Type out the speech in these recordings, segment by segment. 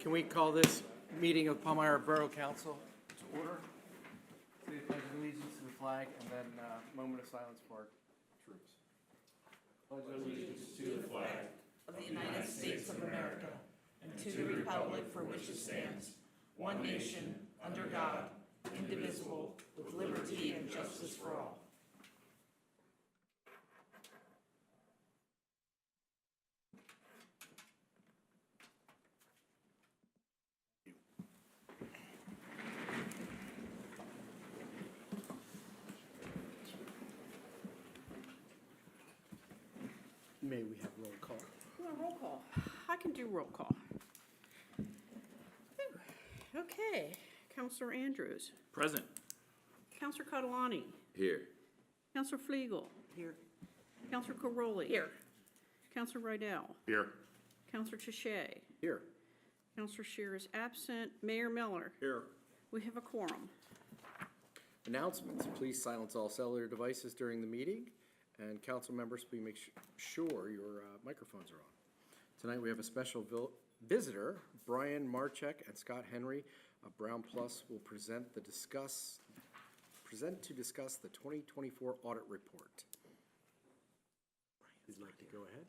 Can we call this meeting of Palmyra Borough Council to order? Please pledge allegiance to the flag and then a moment of silence for our troops. Pledge allegiance to the flag of the United States of America and to the republic for which it stands, one nation, under God, indivisible, with liberty and justice for all. May we have roll call? You want a roll call? I can do roll call. Okay, Counselor Andrews, Present. Counselor Catalani, Here. Counselor Fliegel, Here. Counselor Caroli. Here. Counselor Rydell, Here. Counselor Touche, Here. Counselor Shear is absent, Mayor Miller. Here. We have a quorum. Announcements. Please silence all cellular devices during the meeting. And council members, please make sure your microphones are on. Tonight we have a special visitor, Brian Marchek and Scott Henry of Brown Plus will present to discuss the 2024 audit report. Would you like to go ahead?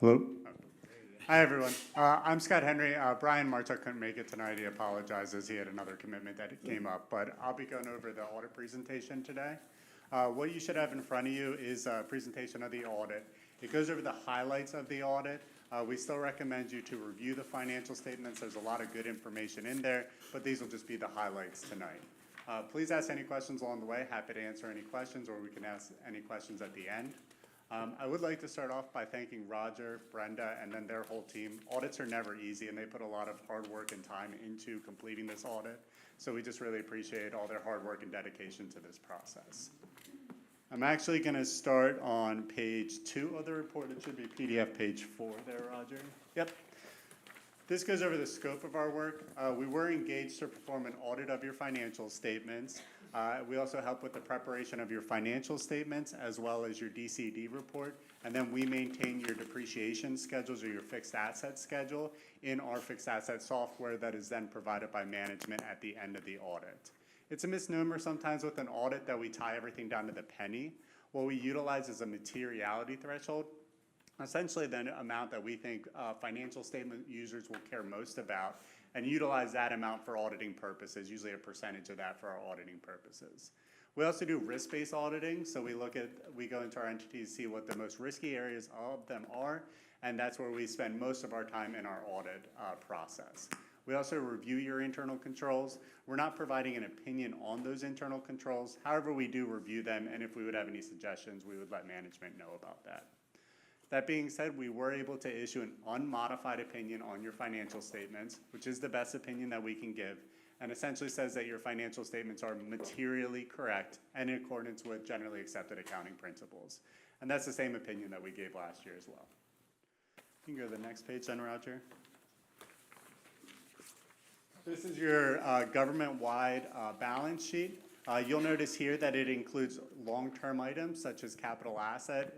Hello. Hi, everyone. I'm Scott Henry. Brian Marchuk couldn't make it tonight. He apologizes. He had another commitment that came up, but I'll be going over the audit presentation today. What you should have in front of you is a presentation of the audit. It goes over the highlights of the audit. We still recommend you to review the financial statements. There's a lot of good information in there, but these will just be the highlights tonight. Please ask any questions along the way. Happy to answer any questions, or we can ask any questions at the end. I would like to start off by thanking Roger, Brenda, and then their whole team. Audits are never easy, and they put a lot of hard work and time into completing this audit. So we just really appreciate all their hard work and dedication to this process. I'm actually going to start on page 2 of the report. It should be PDF page 4 there, Roger. Yep. This goes over the scope of our work. We were engaged to perform an audit of your financial statements. We also help with the preparation of your financial statements as well as your DCD report. And then we maintain your depreciation schedules or your fixed asset schedule in our fixed asset software that is then provided by management at the end of the audit. It's a misnomer sometimes with an audit that we tie everything down to the penny. What we utilize is a materiality threshold, essentially the amount that we think financial statement users will care most about, and utilize that amount for auditing purposes, usually a percentage of that for our auditing purposes. We also do risk-based auditing, so we go into our entities to see what the most risky areas of them are, and that's where we spend most of our time in our audit process. We also review your internal controls. We're not providing an opinion on those internal controls. However, we do review them, and if we would have any suggestions, we would let management know about that. That being said, we were able to issue an unmodified opinion on your financial statements, which is the best opinion that we can give, and essentially says that your financial statements are materially correct and in accordance with generally accepted accounting principles. And that's the same opinion that we gave last year as well. You can go to the next page then, Roger. This is your government-wide balance sheet. You'll notice here that it includes long-term items such as capital assets.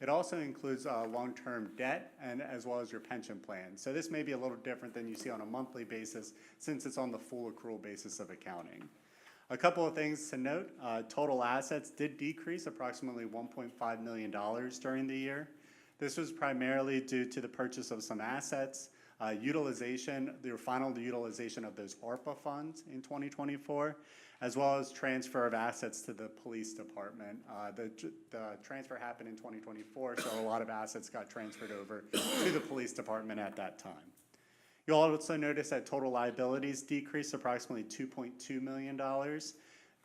It also includes long-term debt and as well as your pension plan. So this may be a little different than you see on a monthly basis since it's on the full accrual basis of accounting. A couple of things to note. Total assets did decrease approximately $1.5 million during the year. This was primarily due to the purchase of some assets, the final utilization of those ARPA funds in 2024, as well as transfer of assets to the police department. The transfer happened in 2024, so a lot of assets got transferred over to the police department at that time. You'll also notice that total liabilities decreased approximately $2.2 million.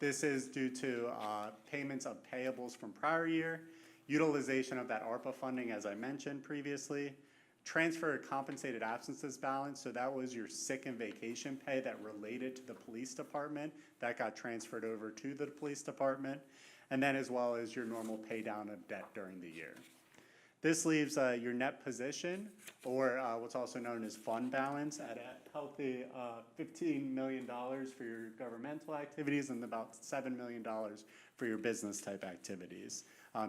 This is due to payments of payables from prior year, utilization of that ARPA funding, as I mentioned previously, transfer of compensated absences balance, so that was your sick and vacation pay that related to the police department that got transferred over to the police department, and then as well as your normal pay down of debt during the year. This leaves your net position, or what's also known as fund balance, at a healthy $15 million for your governmental activities and about $7 million for your business type activities.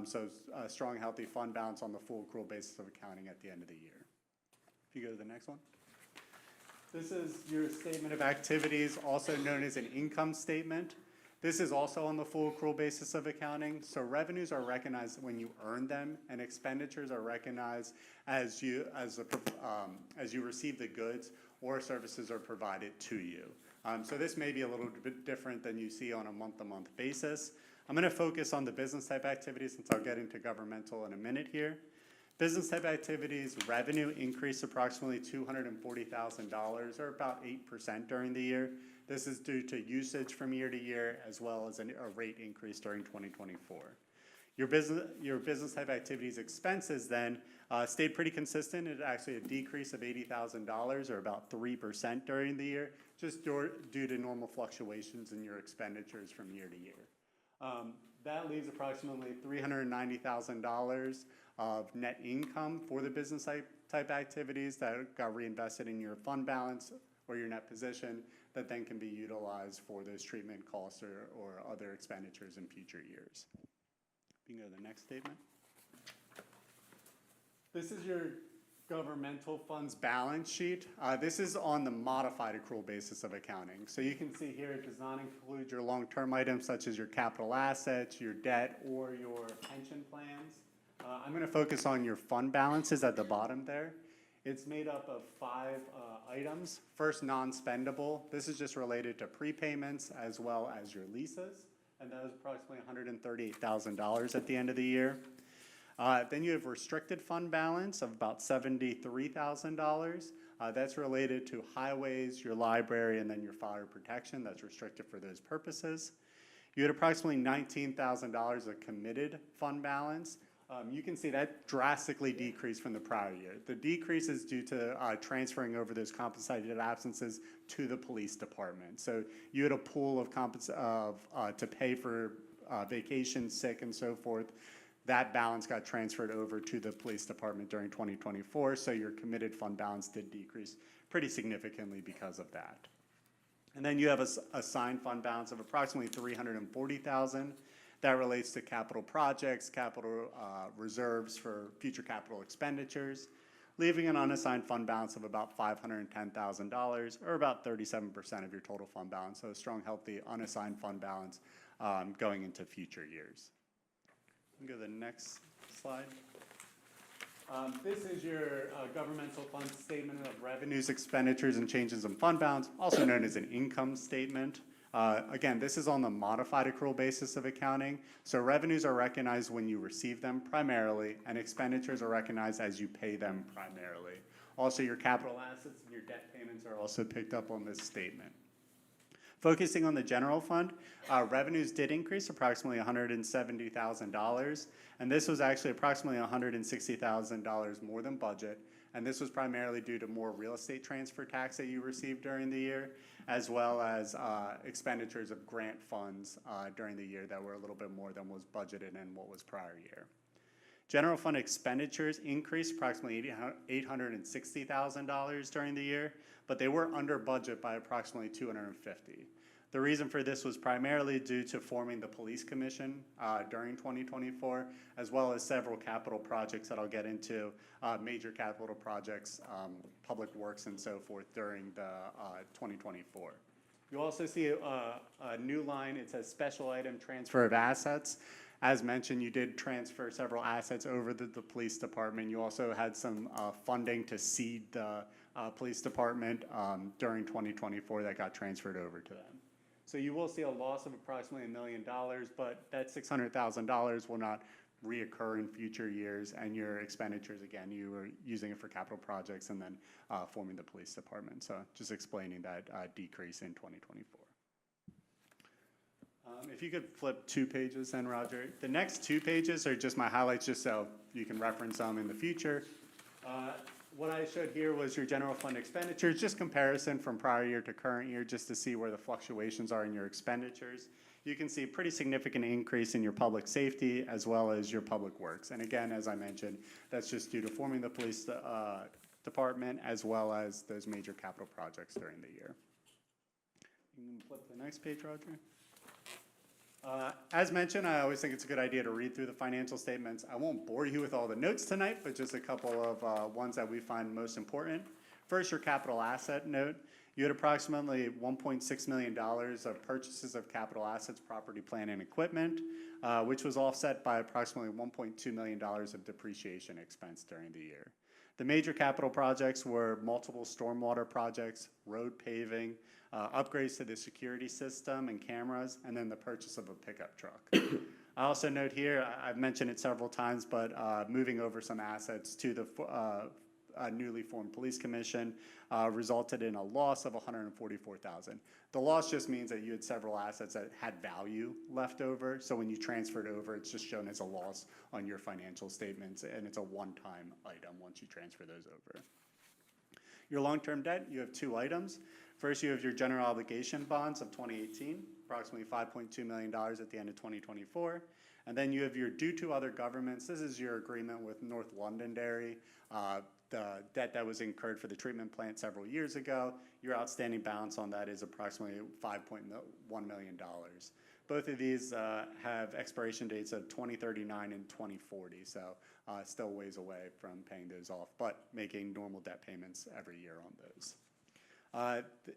So a strong, healthy fund balance on the full accrual basis of accounting at the end of the year. If you go to the next one. This is your statement of activities, also known as an income statement. This is also on the full accrual basis of accounting. So revenues are recognized when you earn them, and expenditures are recognized as you receive the goods or services are provided to you. So this may be a little bit different than you see on a month-to-month basis. I'm going to focus on the business type activities since I'll get into governmental in a minute here. Business type activities, revenue increased approximately $240,000 or about 8% during the year. This is due to usage from year to year as well as a rate increase during 2024. Your business type activities expenses then stayed pretty consistent. It's actually a decrease of $80,000 or about 3% during the year, just due to normal fluctuations in your expenditures from year to year. That leaves approximately $390,000 of net income for the business type activities that got reinvested in your fund balance or your net position that then can be utilized for those treatment costs or other expenditures in future years. You can go to the next statement. This is your governmental funds balance sheet. This is on the modified accrual basis of accounting. So you can see here it does not include your long-term items such as your capital assets, your debt, or your pension plans. I'm going to focus on your fund balances at the bottom there. It's made up of 5 items. First, non-spendable. This is just related to prepayments as well as your leases. And that was approximately $138,000 at the end of the year. Then you have restricted fund balance of about $73,000. That's related to highways, your library, and then your fire protection. That's restricted for those purposes. You had approximately $19,000 of committed fund balance. You can see that drastically decreased from the prior year. The decrease is due to transferring over those compensated absences to the police department. So you had a pool of to pay for vacation, sick, and so forth. That balance got transferred over to the police department during 2024, so your committed fund balance did decrease pretty significantly because of that. And then you have a assigned fund balance of approximately $340,000. That relates to capital projects, capital reserves for future capital expenditures, leaving an unassigned fund balance of about $510,000, or about 37% of your total fund balance. So a strong, healthy, unassigned fund balance going into future years. Go to the next slide. This is your governmental fund statement of revenues, expenditures, and changes in fund balance, also known as an income statement. Again, this is on the modified accrual basis of accounting. So revenues are recognized when you receive them primarily, and expenditures are recognized as you pay them primarily. Also, your capital assets and your debt payments are also picked up on this statement. Focusing on the general fund, revenues did increase approximately $170,000, and this was actually approximately $160,000 more than budget, and this was primarily due to more real estate transfer tax that you received during the year, as well as expenditures of grant funds during the year that were a little bit more than was budgeted in what was prior year. General fund expenditures increased approximately $860,000 during the year, but they were under budget by approximately $250,000. The reason for this was primarily due to forming the police commission during 2024, as well as several capital projects that I'll get into, major capital projects, public works, and so forth during the 2024. You also see a new line. It says special item transfer of assets. As mentioned, you did transfer several assets over to the police department. You also had some funding to seed the police department during 2024 that got transferred over to them. So you will see a loss of approximately $1 million, but that $600,000 will not reoccur in future years, and your expenditures, again, you were using it for capital projects and then forming the police department. So just explaining that decrease in 2024. If you could flip 2 pages then, Roger. The next 2 pages are just my highlights, just so you can reference them in the future. What I showed here was your general fund expenditures, just comparison from prior year to current year, just to see where the fluctuations are in your expenditures. You can see a pretty significant increase in your public safety as well as your public works. And again, as I mentioned, that's just due to forming the police department as well as those major capital projects during the year. You can flip to the next page, Roger. As mentioned, I always think it's a good idea to read through the financial statements. I won't bore you with all the notes tonight, but just a couple of ones that we find most important. First, your capital asset note. You had approximately $1.6 million of purchases of capital assets, property, plant, and equipment, which was offset by approximately $1.2 million of depreciation expense during the year. The major capital projects were multiple stormwater projects, road paving, upgrades to the security system and cameras, and then the purchase of a pickup truck. I also note here, I've mentioned it several times, but moving over some assets to the newly formed police commission resulted in a loss of $144,000. The loss just means that you had several assets that had value left over, so when you transferred over, it's just shown as a loss on your financial statements, and it's a one-time item once you transfer those over. Your long-term debt, you have two items. First, you have your general obligation bonds of 2018, approximately $5.2 million at the end of 2024. And then you have your due to other governments. This is your agreement with North Londonderry, the debt that was incurred for the treatment plant several years ago. Your outstanding balance on that is approximately $5.1 million. Both of these have expiration dates of 2039 and 2040, so still ways away from paying those off, but making normal debt payments every year on those.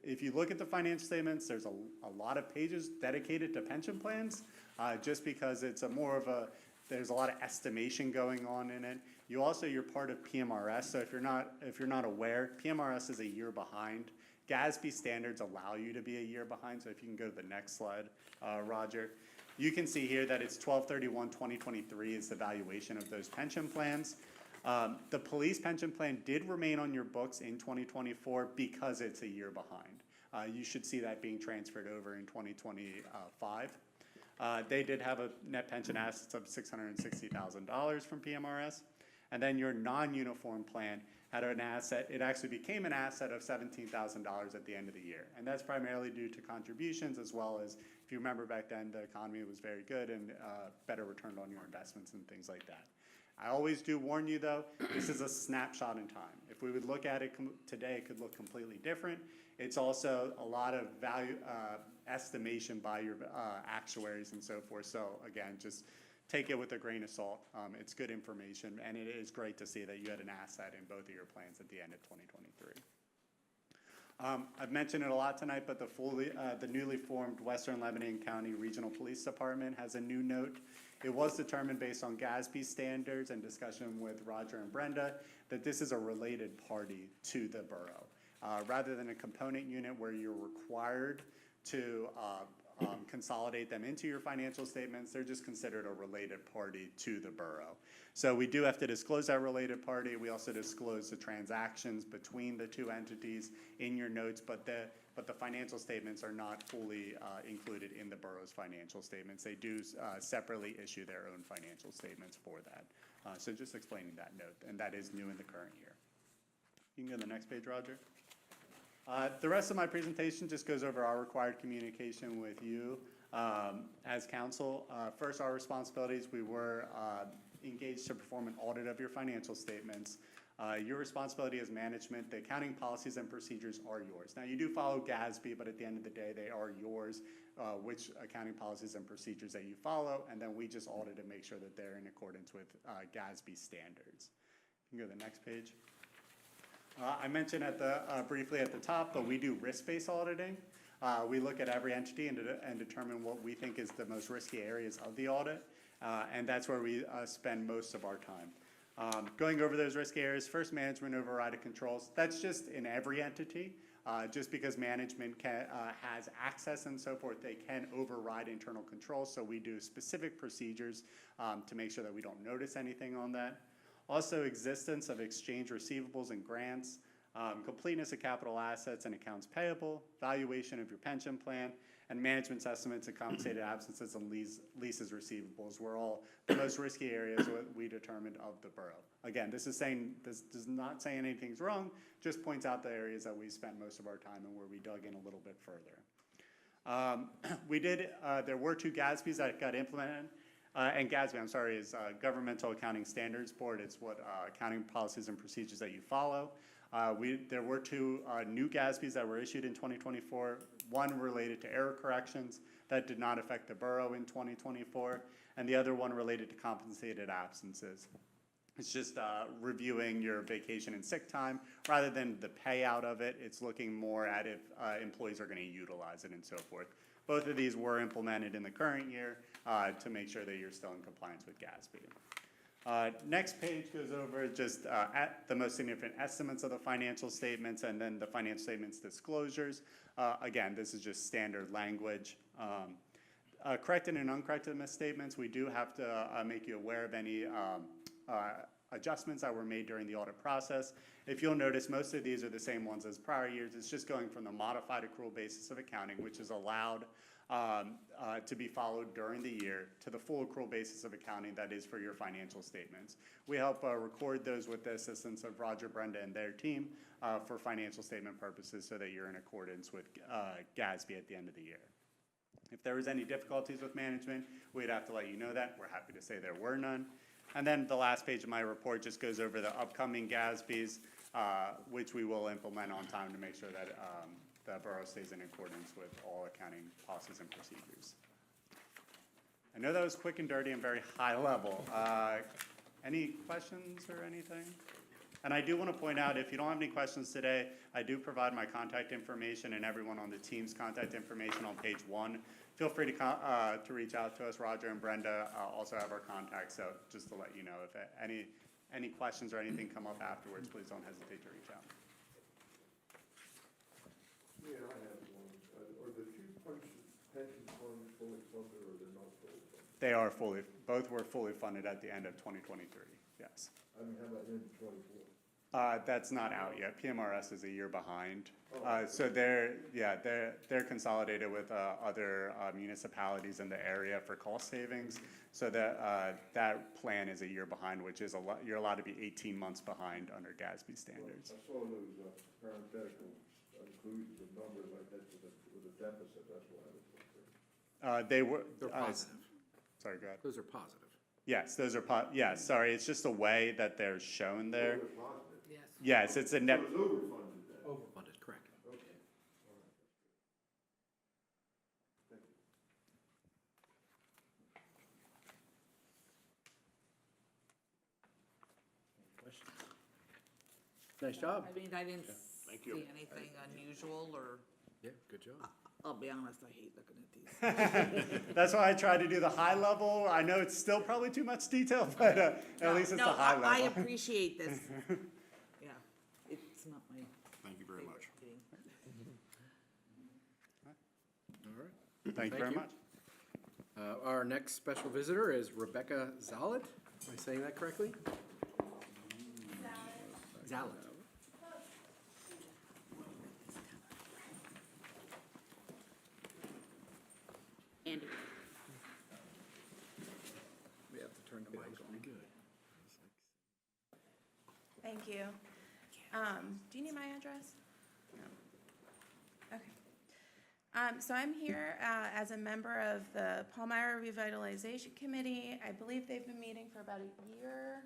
If you look at the financial statements, there's a lot of pages dedicated to pension plans, just because it's there's a lot of estimation going on in it. You're part of PMRS, so if you're not aware, PMRS is a year behind. GASB standards allow you to be a year behind, so if you can go to the next slide, Roger. You can see here that it's 12/31/2023 is the valuation of those pension plans. The police pension plan did remain on your books in 2024 because it's a year behind. You should see that being transferred over in 2025. They did have a net pension assets of $660,000 from PMRS. And then your non-uniform plan had an asset, it actually became an asset of $17,000 at the end of the year. And that's primarily due to contributions, as well as, if you remember back then, the economy was very good and better return on your investments and things like that. I always do warn you though, this is a snapshot in time. If we would look at it today, it could look completely different. It's also a lot of value estimation by your actuaries and so forth. So again, just take it with a grain of salt. It's good information, and it is great to see that you had an asset in both of your plans at the end of 2023. I've mentioned it a lot tonight, but the newly formed Western Lebanon County Regional Police Department has a new note. It was determined based on GASB standards and discussion with Roger and Brenda that this is a related party to the borough. Rather than a component unit where you're required to consolidate them into your financial statements, they're just considered a related party to the borough. So we do have to disclose that related party. We also disclose the transactions between the two entities in your notes, but the financial statements are not fully included in the borough's financial statements. They do separately issue their own financial statements for that. So just explaining that note, and that is new in the current year. You can go to the next page, Roger. The rest of my presentation just goes over our required communication with you as council. First, our responsibilities, we were engaged to perform an audit of your financial statements. Your responsibility as management, the accounting policies and procedures are yours. Now, you do follow GASB, but at the end of the day, they are yours, which accounting policies and procedures that you follow, and then we just audit to make sure that they're in accordance with GASB standards. You can go to the next page. I mentioned briefly at the top, but we do risk-based auditing. We look at every entity and determine what we think is the most risky areas of the audit, and that's where we spend most of our time. Going over those risk areas, first, management override of controls. That's just in every entity. Just because management has access and so forth, they can override internal controls, so we do specific procedures to make sure that we don't notice anything on that. Also, existence of exchange receivables and grants, completeness of capital assets and accounts payable, valuation of your pension plan, and management's estimates of compensated absences and leases receivables were all the most risky areas we determined of the borough. Again, this does not say anything's wrong, just points out the areas that we spent most of our time and where we dug in a little bit further. There were two GASBs that got implemented. And GASB, I'm sorry, is Governmental Accounting Standards Board. It's what accounting policies and procedures that you follow. There were two new GASBs that were issued in 2024. one related to error corrections that did not affect the borough in 2024, and the other one related to compensated absences. It's just reviewing your vacation and sick time rather than the payout of it. It's looking more at if employees are going to utilize it and so forth. Both of these were implemented in the current year to make sure that you're still in compliance with GASB. Next page goes over just at the most significant estimates of the financial statements and then the financial statements disclosures. Again, this is just standard language. Corrected and uncorrected misstatements, we do have to make you aware of any adjustments that were made during the audit process. If you'll notice, most of these are the same ones as prior years. It's just going from the modified accrual basis of accounting, which is allowed to be followed during the year, to the full accrual basis of accounting that is for your financial statements. We help record those with the assistance of Roger, Brenda, and their team for financial statement purposes so that you're in accordance with GASB at the end of the year. If there was any difficulties with management, we'd have to let you know that. We're happy to say there were none. And then the last page of my report just goes over the upcoming GASBs, which we will implement on time to make sure that the borough stays in accordance with all accounting policies and procedures. I know that was quick and dirty and very high level. Any questions or anything? And I do want to point out, if you don't have any questions today, I do provide my contact information and everyone on the team's contact information on page 1. Feel free to reach out to us. Roger and Brenda also have our contacts, so just to let you know, if any questions or anything come up afterwards, please don't hesitate to reach out. Yeah, I have one. Are the two pension funds fully funded or they're not fully funded? They are both were fully funded at the end of 2023, yes. I mean, how about in 24? That's not out yet. PMRS is a year behind. So they're consolidated with other municipalities in the area for cost savings. So that plan is a year behind, which is you're allowed to be 18 months behind under GASB standards. I saw those parenthetical inclusions of numbers like that with a deficit, that's why I was wondering. They're positive. Sorry, go ahead. Those are positive. Yes, those are, yes, sorry, it's just the way that they're shown there. They're positive. Yes, it's a So net, it's overfunded then? Overfunded, correct. Okay. All right, that's good. Thank you. Questions? Nice job. I mean, I didn't Thank see you. anything unusual, or, Yeah, good job. I'll be honest, I hate looking at these. that's why I tried to do the high level. I know it's still probably too much detail, but at least it's the high level. I appreciate this. Yeah, it's not my Thank you very favorite much. thing. All right. Thank you very much. Our next special visitor is Rebecca Zalet. Am I saying that correctly? Zalet. Andy. We have to turn the mic on. Good. Thank you. Do you need my address? No. Okay. So I'm here as a member of the Palmyra Revitalization Committee. I believe they've been meeting for about a year.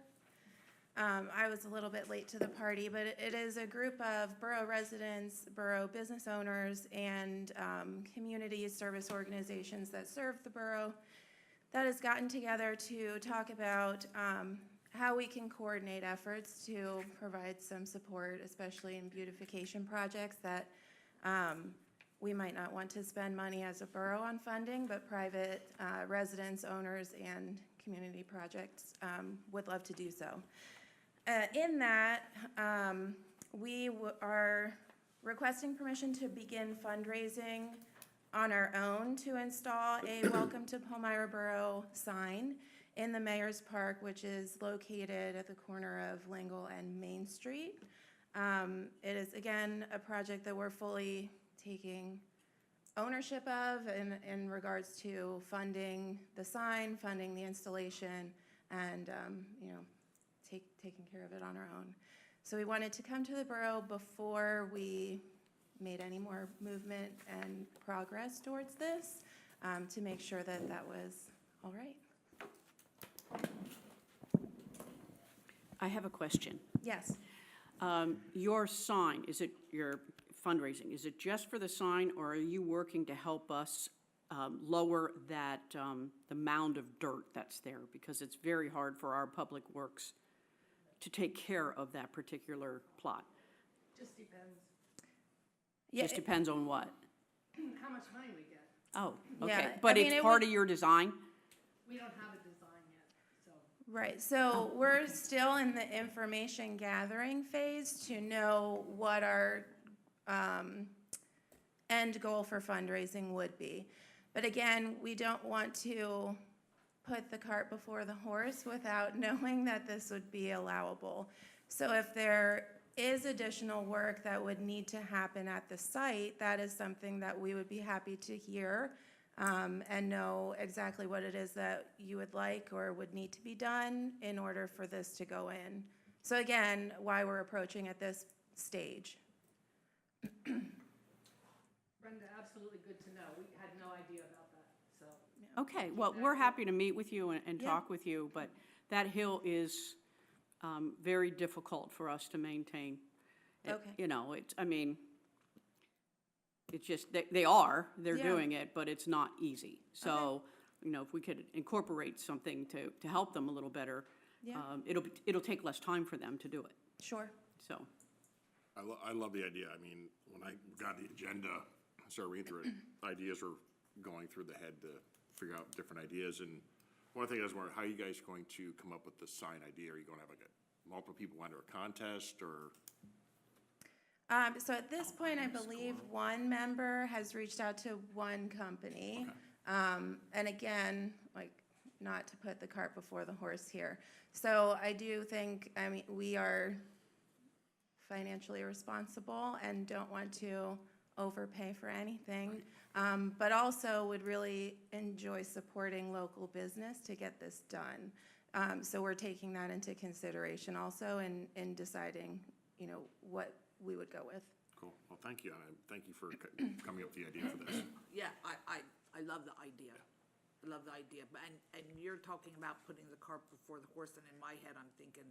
I was a little bit late to the party, but it is a group of borough residents, borough business owners, and community service organizations that serve the borough that has gotten together to talk about how we can coordinate efforts to provide some support, especially in beautification projects that we might not want to spend money as a borough on funding, but private residents, owners, and community projects would love to do so. In that, we are requesting permission to begin fundraising on our own to install a Welcome to Palmyra Borough sign in the Mayor's Park, which is located at the corner of Lingle and Main Street. It is, again, a project that we're fully taking ownership of in regards to funding the sign, funding the installation, and taking care of it on our own. So we wanted to come to the borough before we made any more movement and progress towards this to make sure that that was all right. I have a question. Yes. Your sign, is it your fundraising? Is it just for the sign, or are you working to help us lower that, the mound of dirt that's there? Because it's very hard for our public works to take care of that particular plot. Just depends Yeah, Just depends on what? how much money we get. Oh, Yeah, okay. I But mean, it's it part would- of your design? We don't have a design yet, so. right, so we're still in the information gathering phase to know what our end goal for fundraising would be. But again, we don't want to put the cart before the horse without knowing that this would be allowable. So if there is additional work that would need to happen at the site, that is something that we would be happy to hear and know exactly what it is that you would like or would need to be done in order for this to go in. So again, why we're approaching at this stage. Brenda, absolutely good to know. We had no idea about that, so. Okay, well, we're happy to meet with you and Yeah. talk with you, but that hill is very difficult for us to maintain. Okay. You know, it's, I mean, it's just, they're Yeah. doing it, but it's not easy. So, you know, if we could incorporate something to help them a little better, Yeah. it'll take less time for them to do it, Sure. so. I love the idea. I mean, when I got the agenda, I started reading through it, ideas were going through the head to figure out different ideas. And one thing I was wondering, how are you guys going to come up with the sign idea? Are you going to have like multiple people enter a contest, or? So at this point, I believe one member has reached out to one company. And again, like, not to put the cart before the horse here. So I do think, I mean, we are financially responsible and don't want to overpay for anything. But also would really enjoy supporting local business to get this done. So we're taking that into consideration also in deciding, you know, what we would go with. Cool. Well, thank you. And thank you for coming up with the idea for this. Yeah, I love the idea. I love the idea, but, and you're talking about putting the cart before the horse, and in my head, I'm thinking,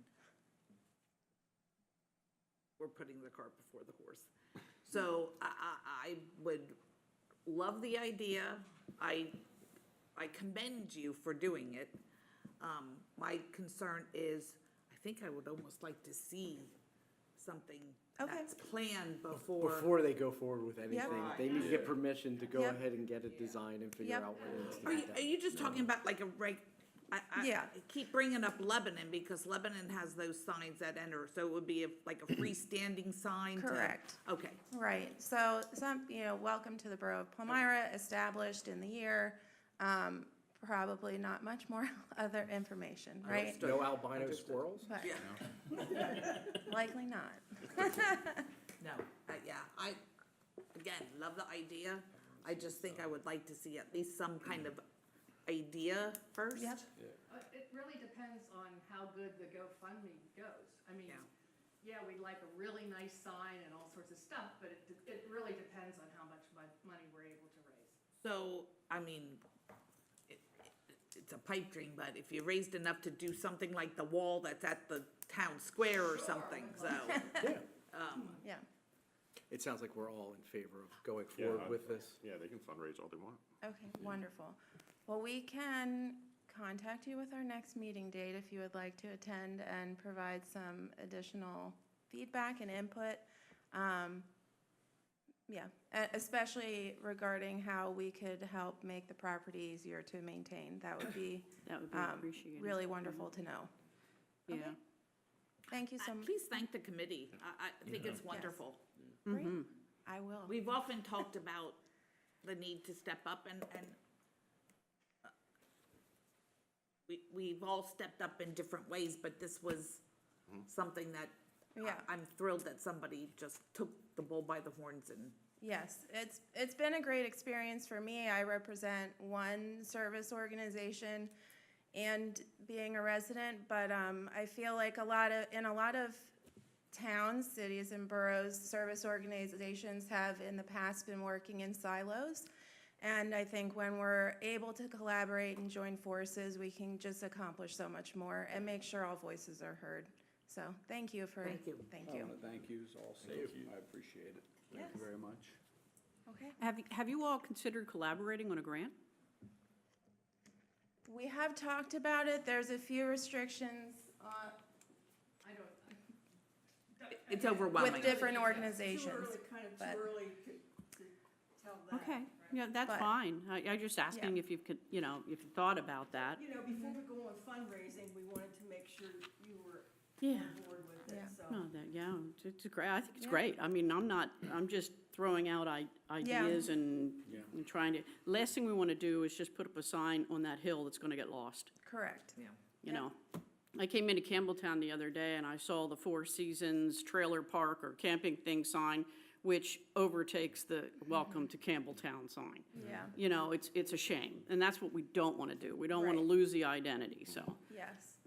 we're putting the cart before the horse. So I would love the idea. I commend you for doing it. My concern is, I think I would almost like to see something Okay. that's planned before. Before they go forward with anything, they need to get permission to go Yep. ahead and get it designed and figure Yep. out what needs to Are be you, done. are you just talking about like a Yeah. I keep bringing up Lebanon because Lebanon has those signs that enter, so it would be like a freestanding sign to. Correct. Okay, Right, so you know, welcome to the Borough of Palmyra, established in the year. Probably not much more other information, right? No albino squirrels? But yeah, likely not. no, yeah, again, love the idea. I just think I would like to see at least some kind of idea first. Yep. It really depends on how good the GoFundMe goes. I mean, Yeah. yeah, we'd like a really nice sign and all sorts of stuff, but it really depends on how much money we're able to raise. So, I mean, it's a pipe dream, but if you raised enough to do something like the wall that's at the town square or something, so. Yeah. Yeah, It sounds like we're all in favor of going Yeah, forward with this. Yeah, they can fundraise all they want. okay, wonderful. Well, we can contact you with our next meeting date if you would like to attend and provide some additional feedback and input. Yeah, especially regarding how we could help make the property easier to maintain. That would be That would be appreciated. really wonderful to know. Yeah. Thank you so much. Please thank the committee. I think it's wonderful. Great. I will. We've often talked about the need to step up and we've all stepped up in different ways, but this was something that Yeah. I'm thrilled that somebody just took the bull by the horns and. Yes, it's been a great experience for me. I represent one service organization and being a resident, but I feel like in a lot of towns, cities, and boroughs, service organizations have in the past been working in silos. And I think when we're able to collaborate and join forces, we can just accomplish so much more and make sure all voices are heard. So, thank you for, Thank you. thank Oh, you. the thank yous all saved. I appreciate it. Thank you Yes. very much. Okay. Have you all considered collaborating on a grant? We have talked about it. There's a few restrictions I don't, It's overwhelming. with different Too organizations. early, kind of but- too early to tell that. Okay, yeah, that's But- fine. I'm just asking if you could, if you thought about that. You know, before we go on fundraising, we wanted to make sure you were Yeah. on board with it, Yeah. so. No, it's great. I think it's Yeah. great. I mean, I'm just throwing out ideas and trying to, last thing we want to do is just put up a sign on that hill that's going to get lost. Correct. You know, I came into Campbelltown the other day and I saw the Four Seasons Trailer Park or camping thing sign, which overtakes the Welcome to Campbelltown sign. Yeah. You know, it's a shame, and that's what we don't want to do. We don't want to Right. lose the identity, so, Yes.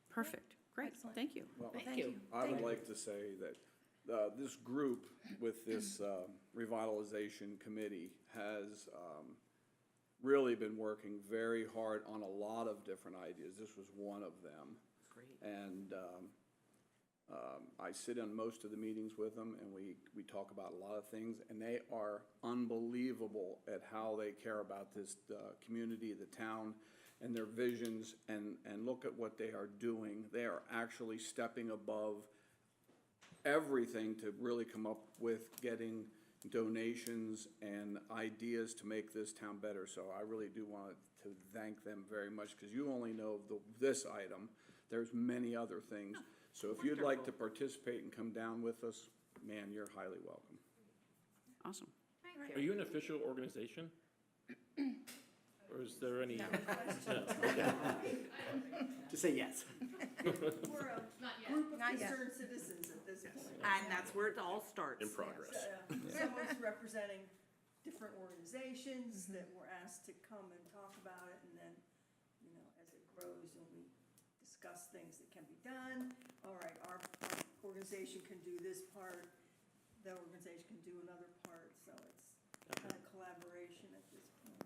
perfect, great, Excellent. thank you. Well, Thank you. I Thank would you. like to say that this group with this revitalization committee has really been working very hard on a lot of different ideas. This was one of them. Great. And I sit in most of the meetings with them, and we talk about a lot of things, and they are unbelievable at how they care about this community, the town, and their visions, and look at what they are doing. They are actually stepping above everything to really come up with getting donations and ideas to make this town better. So I really do want to thank them very much, because you only know this item. There's many other things. So if you'd like to participate and come down with us, man, you're highly welcome. Awesome. Are you an official organization? Or is there any? No. To say yes. We're a not yet. group of Not yet. concerned citizens at this point. And that's where it all starts. In progress. Someone's representing different organizations that were asked to come and talk about it, and then, you know, as it grows and we discuss things that can be done, all right, our organization can do this part, that organization can do another part, so it's kind of collaboration at this point.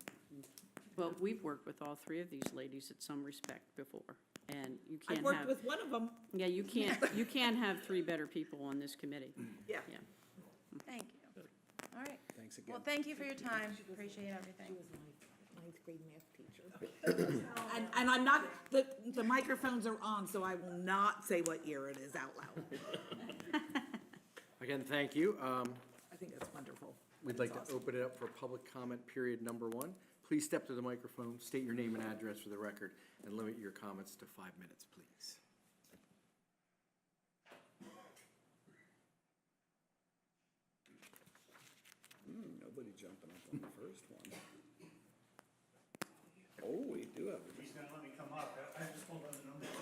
Well, we've worked with all three of these ladies at some respect before, and you I've can't worked have, with one of them. yeah, you can't have three better people on this committee. Yeah. Yeah. Thank you. All right. Thanks again. Well, thank you for your time. Appreciate everything. She was my ninth grade math teacher. And I'm not, the microphones are on, so I will not say what year it is out loud. Again, thank you. I think that's wonderful. We'd like to open it up for public comment period number 1. Please step to the microphone, state your name and address for the record, and limit your comments to 5 minutes, please. Nobody jumping up on the first one. Oh, we do have. He's gonna let me come up. I just pulled up the number two.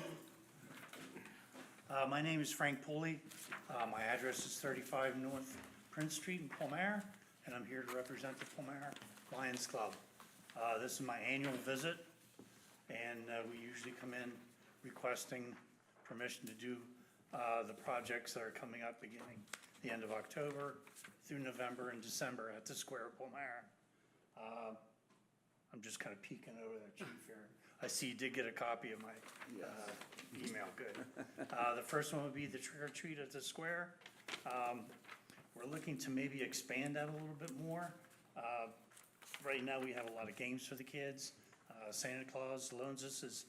My name is Frank Pooley. My address is 35 North Prince Street in Palmyra, and I'm here to represent the Palmyra Lions Club. This is my annual visit, and we usually come in requesting permission to do the projects that are coming up beginning the end of October through November and December at the Square of Palmyra. I'm just kind of peeking over there, Chief, here. I see you did get a copy of my email, good. The first one would be the trick or treat at the square. We're looking to maybe expand that a little bit more. Right now, we have a lot of games for the kids. Santa Claus loans us his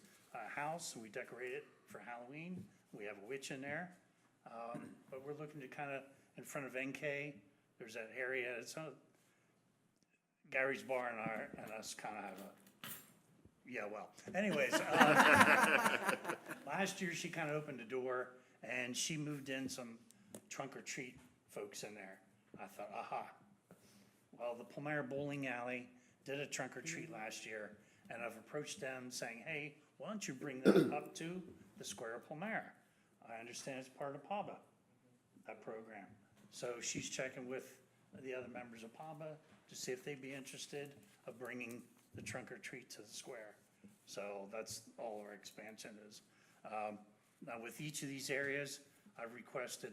house, and we decorate it for Halloween. We have a witch in there. But we're looking to kind of, in front of NK, there's that area, it's Gary's Bar and us kind of have a, yeah, well, anyways. Last year, she kind of opened the door, and she moved in some trunk or treat folks in there. I thought, aha. Well, the Palmyra Bowling Alley did a trunk or treat last year, and I've approached them saying, hey, why don't you bring that up to the Square of Palmyra? I understand it's part of PABA, that program. So she's checking with the other members of PABA to see if they'd be interested of bringing the trunk or treat to the square. So that's all our expansion is. Now with each of these areas, I've requested,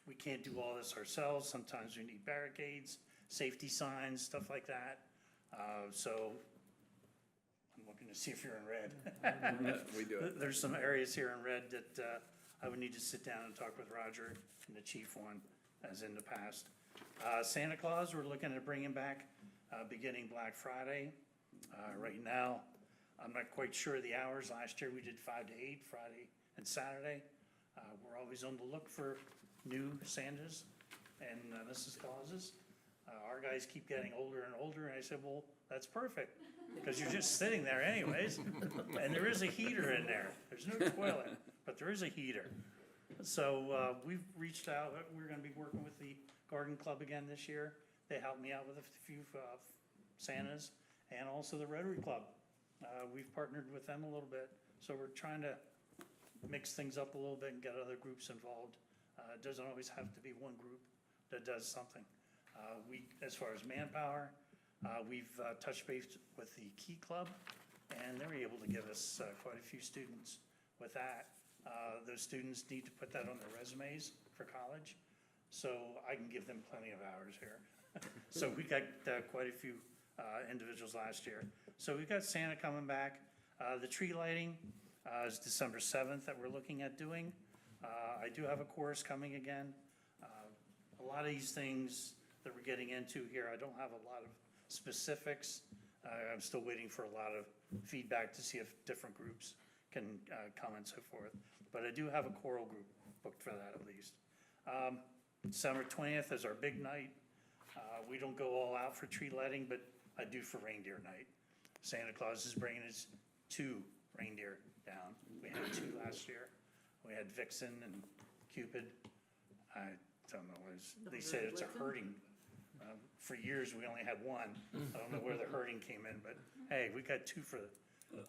we can't do all this ourselves. Sometimes we need barricades, safety signs, stuff like that. So I'm looking to see if you're in red. We do it. There's some areas here in red that I would need to sit down and talk with Roger and the chief one, as in the past. Santa Claus, we're looking at bringing back, beginning Black Friday. Right now, I'm not quite sure of the hours. Last year, we did 5 to 8, Friday and Saturday. We're always on the look for new Santas and Mrs. Clauses. Our guys keep getting older and older, and I said, well, that's perfect, because you're just sitting there anyways. And there is a heater in there. There's no toilet, but there is a heater. So we've reached out. We're gonna be working with the Garden Club again this year. They helped me out with a few Santas, and also the Rotary Club. We've partnered with them a little bit, so we're trying to mix things up a little bit and get other groups involved. It doesn't always have to be one group that does something. As far as manpower, we've touched base with the Key Club, and they were able to give us quite a few students with that. Those students need to put that on their resumes for college, so I can give them plenty of hours here. So we got quite a few individuals last year. So we've got Santa coming back. The tree lighting is December 7th that we're looking at doing. I do have a chorus coming again. A lot of these things that we're getting into here, I don't have a lot of specifics. I'm still waiting for a lot of feedback to see if different groups can come and so forth. But I do have a choral group booked for that at least. December 20th is our big night. We don't go all out for tree lighting, but I do for reindeer night. Santa Claus is bringing his 2 reindeer down. We had 2 last year. We had Vixen and Cupid. I don't know, they said it's a herding. For years, we only had 1. I don't know where the herding came in, but hey, we got 2 for the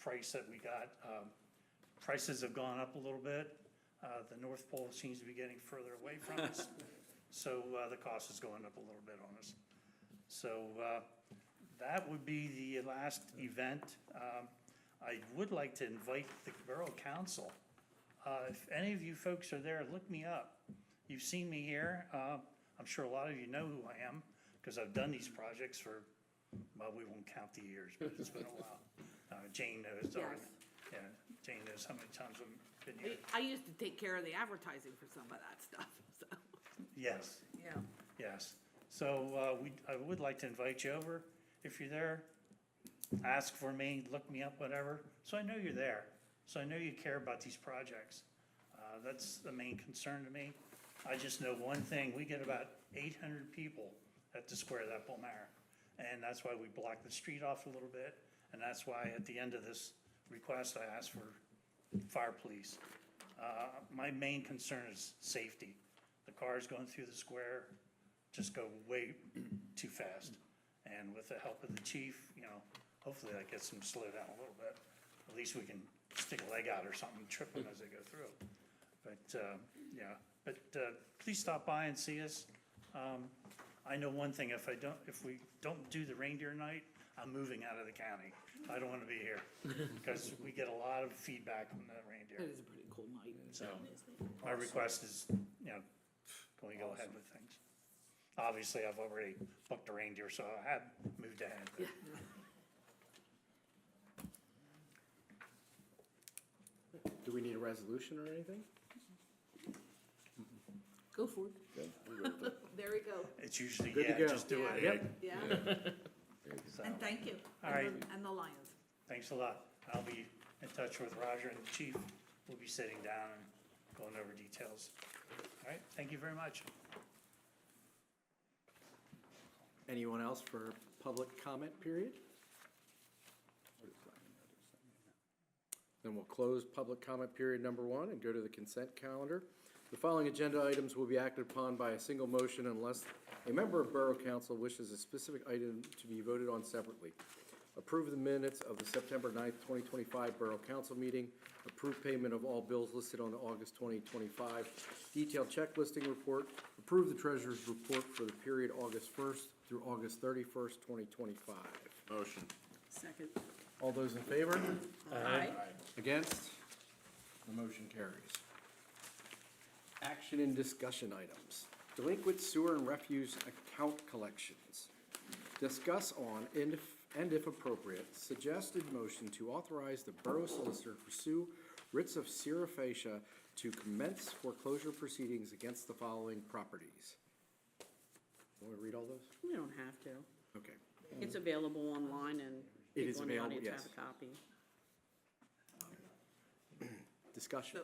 price that we got. Prices have gone up a little bit. The North Pole seems to be getting further away from us. So the cost is going up a little bit on us. So that would be the last event. I would like to invite the Borough Council. If any of you folks are there, look me up. You've seen me here. I'm sure a lot of you know who I am, because I've done these projects for, well, we won't count the years, but it's been a while. Jane knows. Yes. Yeah, Jane knows how many times I've been here. I used to take care of the advertising for some of that stuff, so, Yes. yeah. Yes, so I would like to invite you over. If you're there, ask for me, look me up, whatever, so I know you're there, so I know you care about these projects. That's the main concern to me. I just know one thing, we get about 800 people at the square of that Palmyra, and that's why we block the street off a little bit, and that's why at the end of this request, I asked for fire police. My main concern is safety. The cars going through the square just go way too fast. And with the help of the chief, hopefully that gets them slowed down a little bit. At least we can stick a leg out or something, trip them as they go through. But please stop by and see us. I know one thing, if we don't do the reindeer night, I'm moving out of the county. I don't want to be here, because we get a lot of feedback on that reindeer. It is a pretty cool night. So my request is, can we go ahead with things? Obviously, I've already booked a reindeer, so I have moved ahead. but- Do we need a resolution or anything? Go for it. There we go. It's usually, Good to yeah, go. just do it. Yep. Yeah, So, and thank you. All right. And the Lions. thanks a lot. I'll be in touch with Roger and the chief. We'll be sitting down and going over details. All right, thank you very much. Anyone else for public comment period? Then we'll close public comment period number 1 and go to the consent calendar. The following agenda items will be acted upon by a single motion unless a member of Borough Council wishes a specific item to be voted on separately. Approve the minutes of the September 9th, 2025 Borough Council meeting. Approve payment of all bills listed on the August 2025 detailed check listing report. Approve the treasurer's report for the period August 1st through August 31st, 2025. Motion. Second. All those in favor? Aye. Against? The motion carries. Action and discussion items. Delinquent sewer and refuse account collections. Discuss on, and if appropriate, suggested motion to authorize the borough solicitor to pursue writs of sera facie to commence foreclosure proceedings against the following properties. Want to read all those? You don't have to. Okay. It's available online and It is people in the available, audience yes. have a copy. Discussion.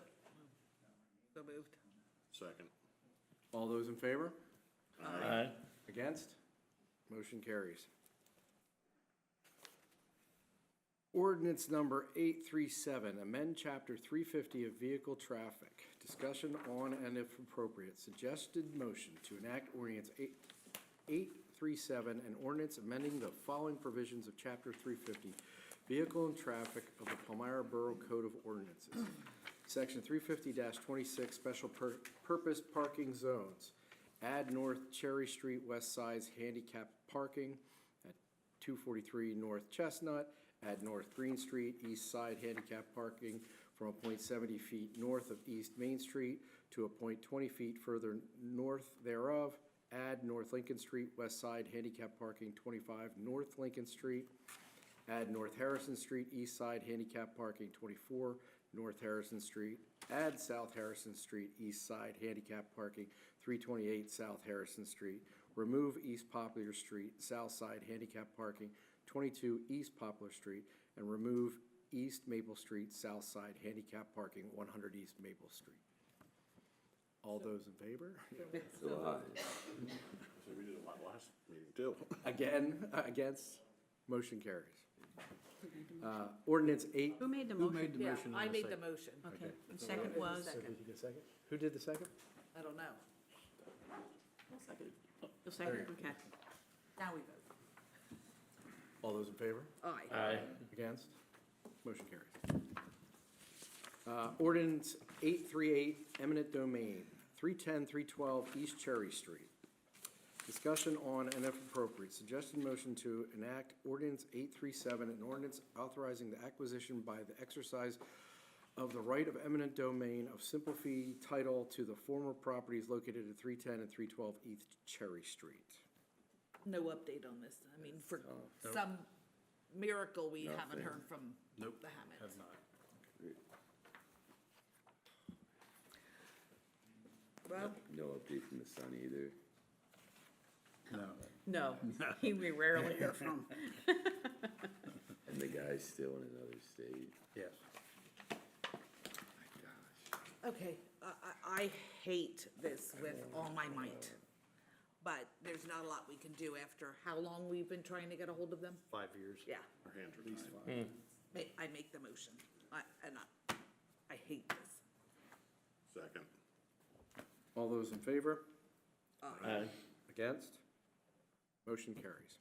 So moved. Second. All those in favor? Aye. Against? Motion carries. Ordinance number 837, amend chapter 350 of vehicle traffic. Discussion on and if appropriate, suggested motion to enact ordinance 837, an ordinance amending the following provisions of chapter 350, vehicle and traffic of the Palmyra Borough Code of Ordinances. Section 350-26, special purpose parking zones. Add North Cherry Street West Side's handicap parking at 243 North Chestnut. Add North Green Street East Side handicap parking from a point 70 feet north of East Main Street to a point 20 feet further north thereof. Add North Lincoln Street West Side handicap parking 25 North Lincoln Street. Add North Harrison Street East Side handicap parking 24 North Harrison Street. Add South Harrison Street East Side handicap parking 328 South Harrison Street. Remove East Poplar Street South Side handicap parking 22 East Poplar Street, and remove East Maple Street South Side handicap parking 100 East Maple Street. All those in favor? So we did a lot last meeting too. Again, against? Motion carries. Ordinance 8. Who made the motion? Yeah, I made the motion. Okay, and second was? Did you get a second? Who did the second? I don't know. The second, okay. Now we vote. All those in favor? Aye. Aye. Against? Motion carries. Ordinance 838, eminent domain, 310, 312 East Cherry Street. Discussion on and if appropriate, suggested motion to enact ordinance 837, an ordinance authorizing the acquisition by the exercise of the right of eminent domain of simple fee title to the former properties located at 310 and 312 East Cherry Street. No update on this. I mean, for some miracle, we haven't heard from the Hammets. Rob? No update from the sun either. No, we rarely hear from. And the guy's still in another state. Yes. Okay, I hate this with all my might, but there's not a lot we can do after how long we've been trying to get a hold of them? 5 years. Yeah, Our hands are tied. I make the motion. I hate this. Second. All those in favor? Aye. Against? Motion carries.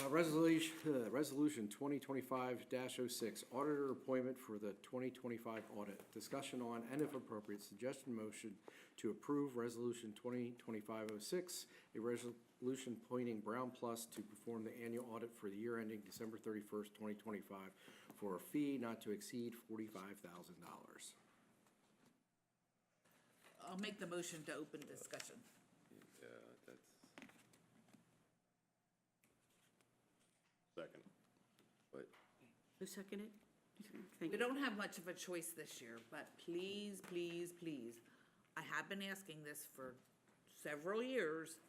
Resolution 2025-06, auditor appointment for the 2025 audit. Discussion on and if appropriate, suggested motion to approve Resolution 2025-06, a resolution appointing Brown Plus to perform the annual audit for the year ending December 31st, 2025, for a fee not to exceed $45,000. I'll make the motion to open discussion. Yeah, that's, Second. but Who seconded? Thank We you. don't have much of a choice this year, but please, please, please, I have been asking this for several years.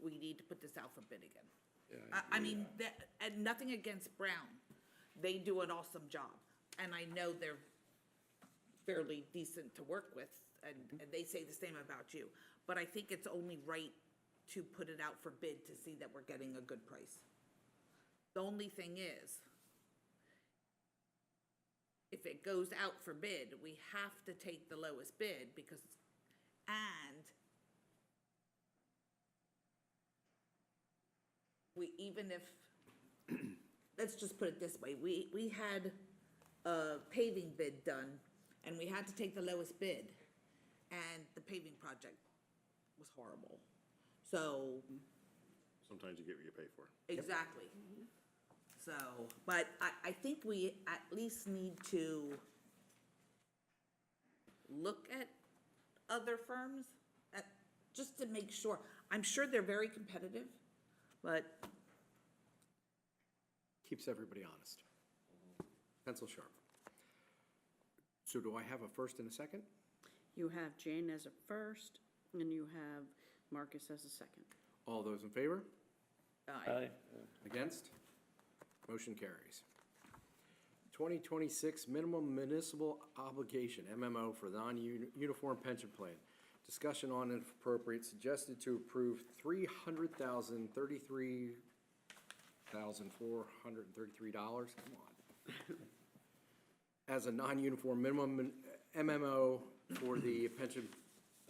We need to put this out for bid again. yeah, I mean, and nothing against Brown. They do an awesome job, and I know they're fairly decent to work with, and they say the same about you. But I think it's only right to put it out for bid to see that we're getting a good price. The only thing is, if it goes out for bid, we have to take the lowest bid because, and we, even if, let's just put it this way, we had a paving bid done and we had to take the lowest bid and the paving project was horrible. So, Sometimes you get what you pay for. exactly. So, but I think we at least need to look at other firms, just to make sure. I'm sure they're very competitive, but Keeps everybody honest. Pencil sharp. So do I have a first and a second? You have Jane as a first, and you have Marcus as a second. All those in favor? Aye. Against? Motion carries. 2026 Minimum Municipal Obligation, MMO, for non-uniform pension plan. Discussion on and if appropriate, suggested to approve $300,033,433, come on, as a non-uniform minimum MMO for the pension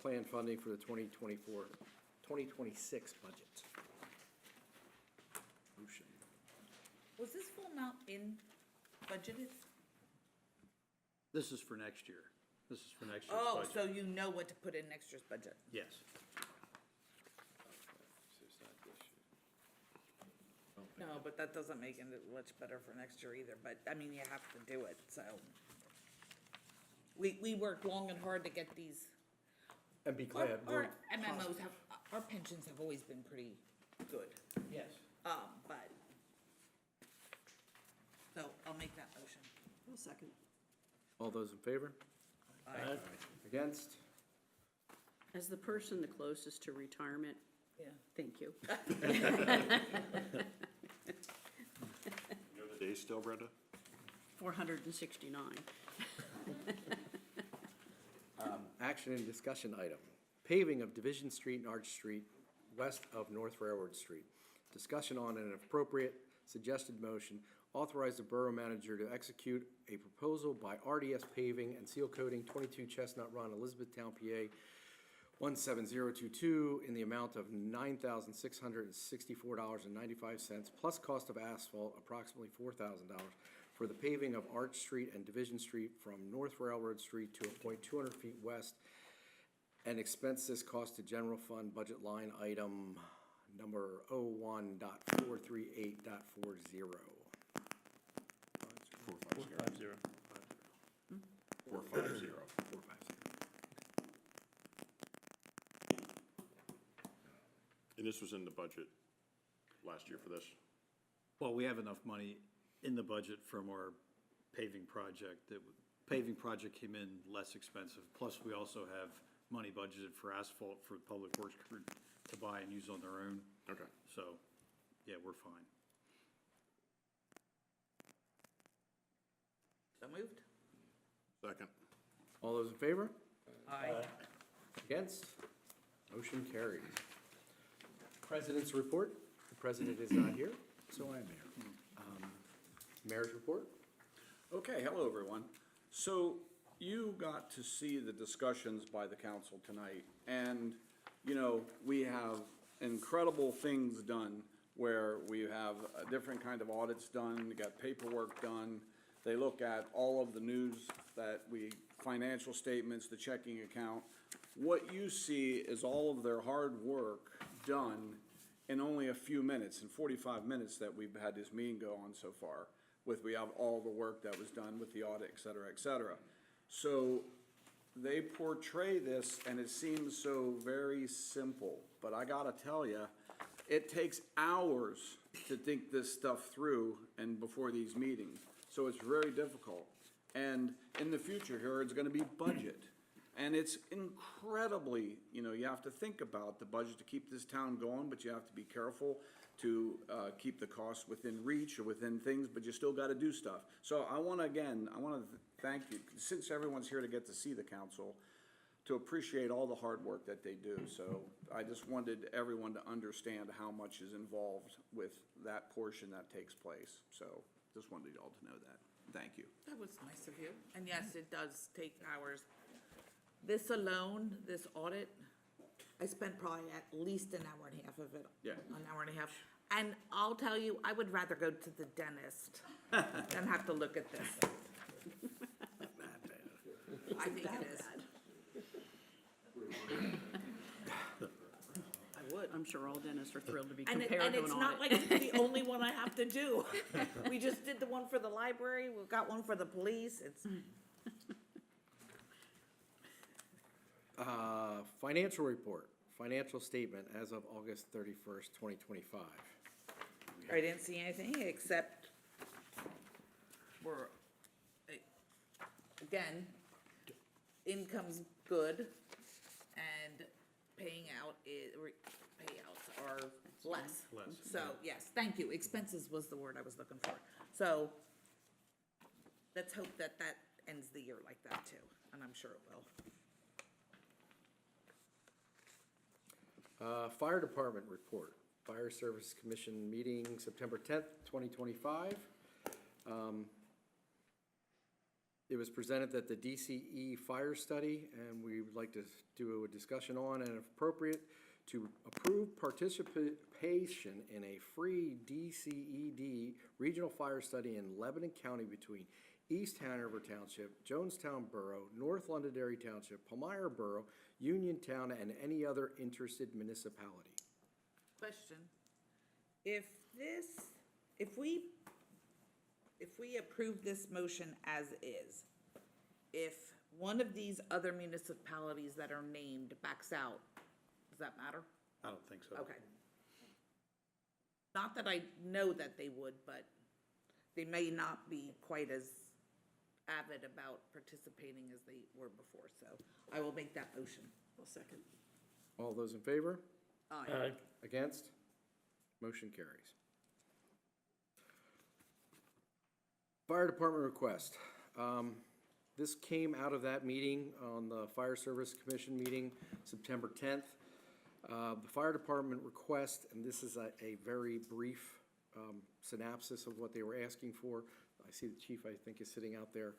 plan funding for the 2026 budget. Motion. Was this full amount in budgeted? This is for next year. This is for next year's Oh, budget. so you know what to put in next year's budget? Yes. No, but that doesn't make it much better for next year either, but, I mean, you have to do it, so. We worked long and hard to get these. And be glad. Our MMOs have, our pensions have always been pretty good, Yes. but, so I'll make that motion. I'll second. All those in favor? Aye. Against? As the person the closest to retirement, Yeah. thank you. You know the day still, Brenda? 469. Action and discussion item. Paving of Division Street and Arch Street west of North Railroad Street. Discussion on an appropriate suggested motion. Authorize the borough manager to execute a proposal by RDS Paving and Seal Coating, 22 Chestnut Run, Elizabethtown, PA, 17022, in the amount of $9,664.95, plus cost of asphalt, approximately $4,000, for the paving of Arch Street and Division Street from North Railroad Street to a point 200 feet west, and expense this cost to general fund budget line item number 01.438.40. 450. 450. And this was in the budget last year for this? Well, we have enough money in the budget from our paving project. Paving project came in less expensive. Plus, we also have money budgeted for asphalt for Public Works crew to buy and use on their own. Okay. So, yeah, we're fine. So moved? Second. All those in favor? Aye. Against? Motion carries. President's report. The president is not here, so I am here. Mayor's report. Okay, hello, everyone. So you got to see the discussions by the council tonight, and, you know, we have incredible things done where we have a different kind of audits done, we got paperwork done. They look at all of the news that financial statements, the checking account. What you see is all of their hard work done in only a few minutes, in 45 minutes that we've had this meeting go on so far, we have all the work that was done with the audit, et cetera, et cetera. So they portray this and it seems so very simple, but I gotta tell you, it takes hours to think this stuff through and before these meetings. So it's very difficult. And in the future here, it's gonna be budget. And it's incredibly, you know, you have to think about the budget to keep this town going, but you have to be careful to keep the costs within reach or within things, but you still gotta do stuff. So I wanna thank you, since everyone's here to get to see the council, to appreciate all the hard work that they do. So I just wanted everyone to understand how much is involved with that portion that takes place. So just wanted you all to know that. Thank you. That was nice of you. And yes, it does take hours. This alone, this audit, I spent probably at least an hour and a half of it. Yeah. An hour and a half. And I'll tell you, I would rather go to the dentist than have to look at this. I think it is. I would. I'm sure all dentists are thrilled to be And compared to an it's audit. not like it's the only one I have to do. We just did the one for the library, we've got one for the police, it's, Financial report, financial statement as of August 31st, 2025. I didn't see anything except again, income's good and payouts are less. Less, So, yes, thank you. Expenses was the word I was looking for. So, let's hope that that ends the year like that too, and I'm sure it will. Fire Department report. Fire Service Commission meeting September 10th, 2025. It was presented that the DCE fire study, and we would like to do a discussion on, and if appropriate, to approve participation in a free DCED regional fire study in Lebanon County between East Hanover Township, Jonestown Borough, North Londonderry Township, Palmyra Borough, Uniontown, and any other interested municipality. Question, if we approve this motion as is, if one of these other municipalities that are named backs out, does that matter? I don't think so. Okay. Not that I know that they would, but they may not be quite as avid about participating as they were before, so I will make that motion. I'll second. All those in favor? Aye. Against? Motion carries. Fire Department request. This came out of that meeting on the Fire Service Commission meeting, September 10th. The Fire Department request, and this is a very brief synopsis of what they were asking for. I see the chief, I think, is sitting out there.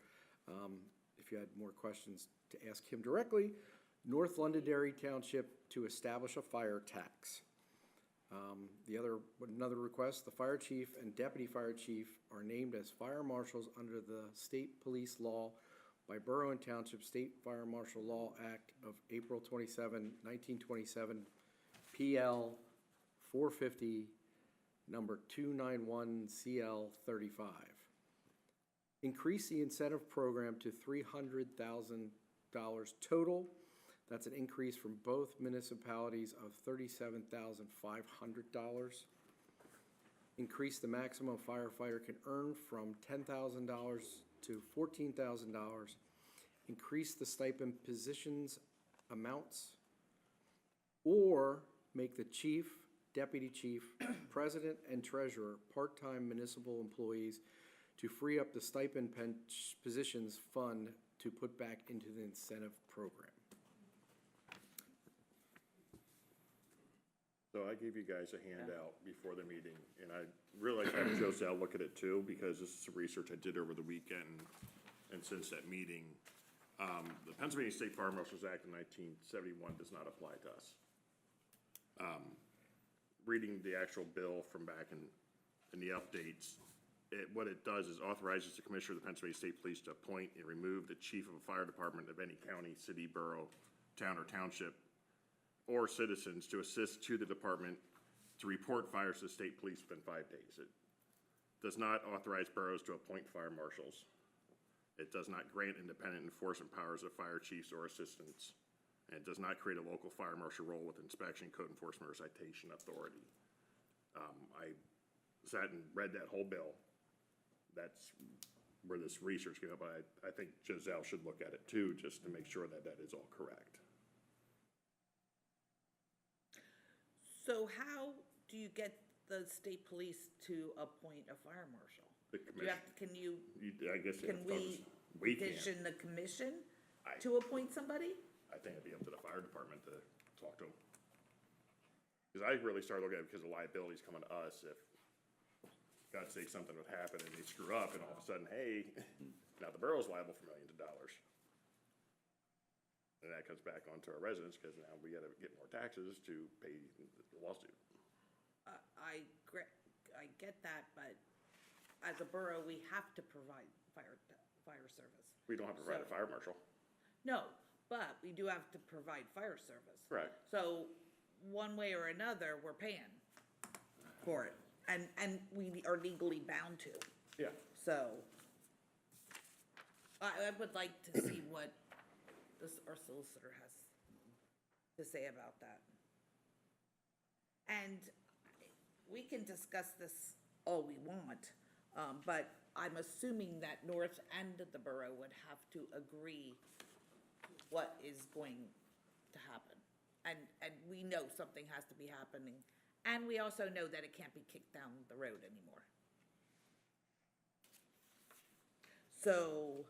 If you had more questions, to ask him directly. North Londonderry Township to establish a fire tax. Another request, the fire chief and deputy fire chief are named as fire marshals under the state police law by Borough and Township State Fire Marshal Law Act of April 27, 1927, PL 450, number 291 CL 35. Increase the incentive program to $300,000 total. That's an increase from both municipalities of $37,500. Increase the maximum firefighter can earn from $10,000 to $14,000. Increase the stipend positions amounts, or make the chief, deputy chief, president, and treasurer part-time municipal employees to free up the stipend positions fund to put back into the incentive program. So I gave you guys a handout before the meeting, and I really like to have Joselle look at it too, because this is some research I did over the weekend and since that meeting. The Pennsylvania State Fire Marshals Act of 1971 does not apply to us. Reading the actual bill from back in the updates, what it does is authorizes the Commissioner of the Pennsylvania State Police to appoint and remove the chief of a fire department of any county, city, borough, town, or township, or citizens to assist to the department to report fires to the state police within 5 days. It does not authorize boroughs to appoint fire marshals. It does not grant independent enforcement powers of fire chiefs or assistants. And it does not create a local fire marshal role with inspection, code enforcement, or citation authority. I sat and read that whole bill. That's where this research came up. I think Giselle should look at it too, just to make sure that that is all correct. So how do you get the state police to appoint a fire marshal? The Do you have, commission, can I guess. can we We can. petition the commission I- to appoint somebody? I think it'd be up to the fire department to talk to them. Because I really started looking at it because the liability's coming to us if, God sake, something would happen and they screw up and all of a sudden, hey, now the borough's liable for millions of dollars. And that comes back onto our residents because now we gotta get more taxes to pay the lawsuit. I get that, but as a borough, we have to provide fire service. We don't have to provide a So- fire marshal. No, but we do have to provide fire service. Correct. So, one way or another, we're paying for it, and we are legally bound to. Yeah. So, I would like to see what our solicitor has to say about that. And we can discuss this all we want, but I'm assuming that North and the borough would have to agree what is going to happen. And we know something has to be happening, and we also know that it can't be kicked down the road anymore. So,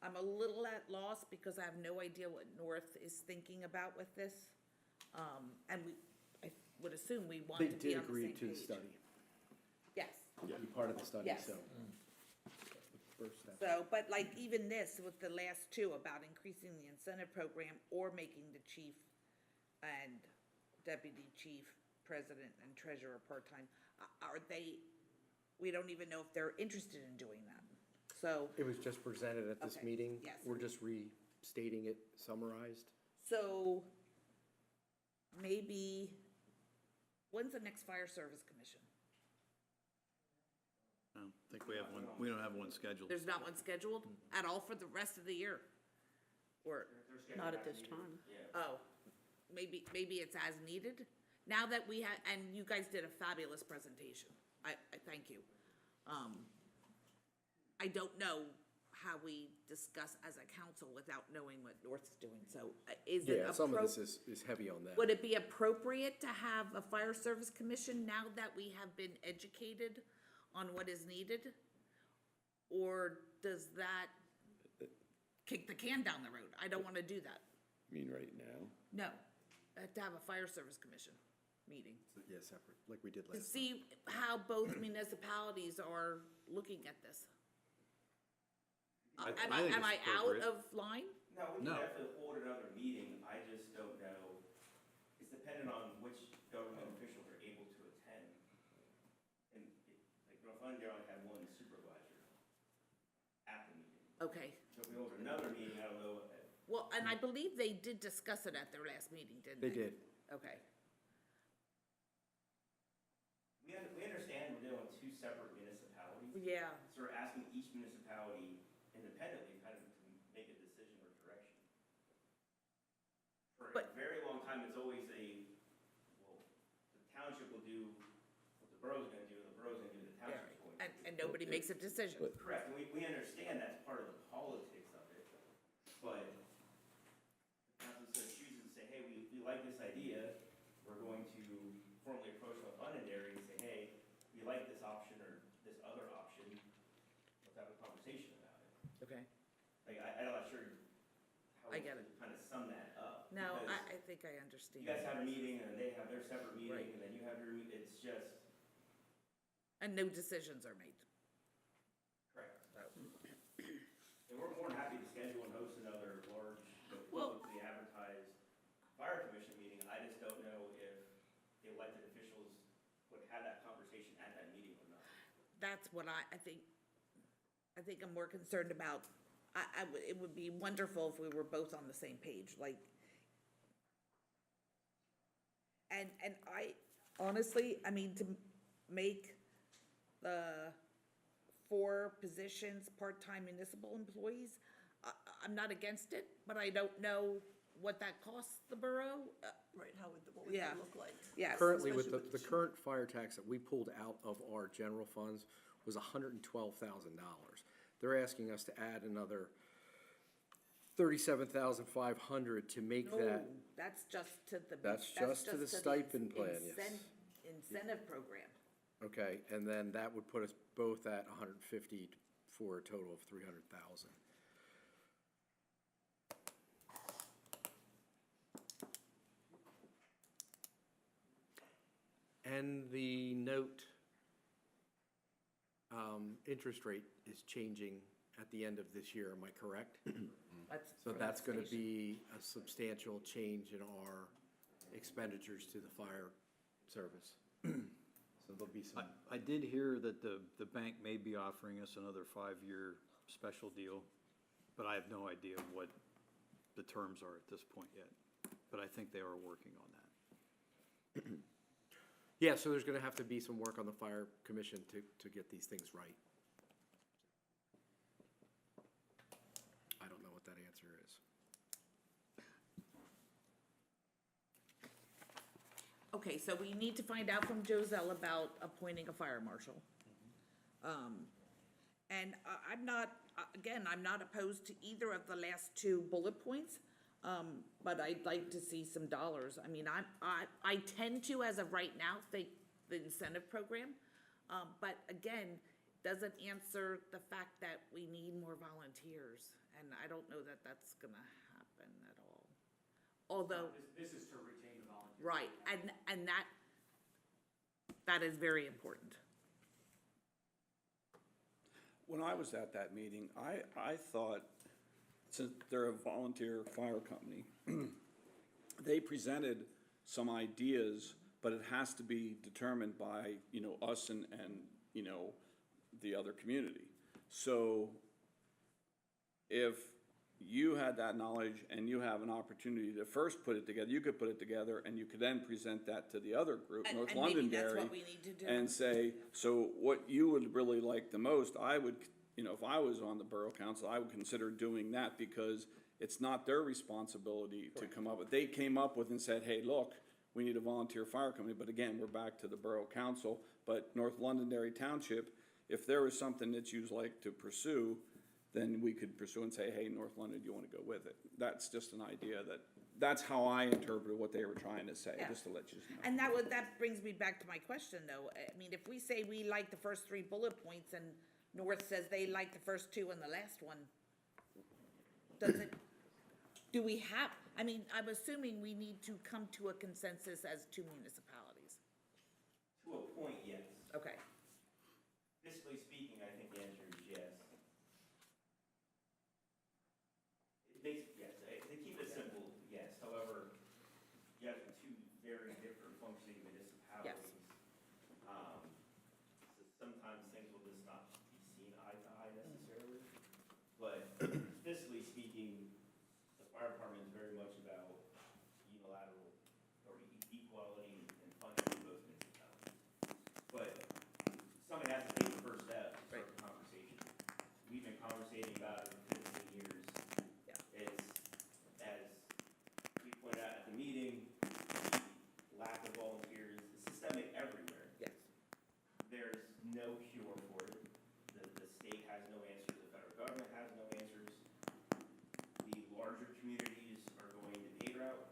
I'm a little at loss because I have no idea what North is thinking about with this. And I would assume we want They to be did on the same agree to the page. study, Yes. be part of the study, Yes. so. First step. So, but like even this with the last two about increasing the incentive program or making the chief and deputy chief, president and treasurer part-time, are they, we don't even know if they're interested in doing that. So, It was just presented at this Okay, meeting. yes. We're just restating it summarized. so maybe, when's the next fire service commission? I don't think we have one, we don't have one scheduled. There's not one scheduled at all for the rest of the year? Or? Not at this time. Oh, maybe it's as needed? Now that we had, and you guys did a fabulous presentation. I thank you. I don't know how we discuss as a council without knowing what North's doing, so is it Yeah, some of this appropriate? is heavy on that. Would it be appropriate to have a fire service commission now that we have been educated on what is needed? Or does that kick the can down the road? I don't wanna do that. You mean right now? No, to have a fire service commission meeting. Yeah, separate, like we did To last time. see how both municipalities are looking at this. I Am think am I it's out appropriate. of line? No, we No. can definitely hold another meeting, I just don't know, it's dependent on which government officials are able to attend. And, like, North Londonderry only had one supervisor at the meeting. Okay, So if we hold another meeting, I don't know, well, and I believe they did discuss it at their last meeting, didn't they? They did. Okay, we understand we're dealing with two separate municipalities. yeah, So we're asking each municipality independently kind of to make a decision or direction. For a But- very long time, it's always well, the township will do what the borough's gonna do, and the borough's gonna do what the yeah, township's going to do. and nobody makes a decision. Correct, and we understand that's part of the politics of it, but the council sort of chooses to say, hey, we like this idea, we're going to formally approach North Londonderry and say, hey, we like this option or this other option, let's have a conversation about it. Okay, Like, I'm not sure how I get to kind of sum that up. now, because I think I understand. You guys have a meeting, and then they have their separate meeting, Right. and then you have your, it's just, And no decisions are made. correct. And we're more than happy to schedule and host another large, Well- publicly advertised fire commission meeting. I just don't know if the elected officials would have that conversation at that meeting or not. That's what I think I'm more concerned about. It would be wonderful if we were both on the same page, like. And I, honestly, I mean, to make the 4 positions part-time municipal employees, I'm not against it, but I don't know what that costs the borough. Right, what would Yeah. that look like? Yes. Currently, with Especially the current fire tax that we pulled out of our general funds was $112,000. They're asking us to add another $37,500 to make that. No, that's just to the. That's just to the stipend plan, yes. Incentive program. Okay, and then that would put us both at 150 for a total of 300,000. And the note, interest rate is changing at the end of this year, am I correct? So that's gonna be a substantial change in our expenditures to the fire service. So there'll be some. I did hear that the bank may be offering us another 5-year special deal, but I have no idea what the terms are at this point yet. But I think they are working on that. Yeah, so there's gonna have to be some work on the fire commission to get these things right. I don't know what that answer is. Okay, so we need to find out from Joselle about appointing a fire marshal. And again, I'm not opposed to either of the last two bullet points, but I'd like to see some dollars. I mean, I tend to, as of right now, think the incentive program, but again, doesn't answer the fact that we need more volunteers, and I don't know that that's gonna happen at all. Although, This is to retain the volunteers. right, and that is very important. When I was at that meeting, I thought, since they're a volunteer fire company, they presented some ideas, but it has to be determined by, you know, us and, you know, the other community. So if you had that knowledge and you have an opportunity to first put it together, you could put it together and you could then present that to the other group, And- North and maybe that's Londonderry. what we need to do. And say, so what you would really like the most, I would, you know, if I was on the Borough Council, I would consider doing that because it's not their responsibility to come up with. They came up with and said, hey, look, we need a volunteer fire company, but again, we're back to the Borough Council. But North Londonderry Township, if there was something that you'd like to pursue, then we could pursue and say, hey, North London, do you want to go with it? That's just an idea that's how I interpreted what they were trying to say, Yeah. just to let you know. And that brings me back to my question, though. I mean, if we say we like the first three bullet points and North says they like the first two and the last one, do we have, I mean, I'm assuming we need to come to a consensus as two municipalities. To a point, yes. Okay. Fiscally speaking, I think the answer is yes. Yes, to keep it simple, yes. However, you have two very different functioning municipalities. So sometimes things will just not be seen eye to eye necessarily. But fiscally speaking, the fire department is very much about unilateral or equality and funding for both municipalities. But somebody has to take the first step to start the conversation. We've been conversating about it for 15 years. Yeah. It's, as we pointed out at the meeting, the lack of volunteers is systemic everywhere. Yes. There's no cure for it. The state has no answers, the federal government has no answers. The larger communities are going the pay route,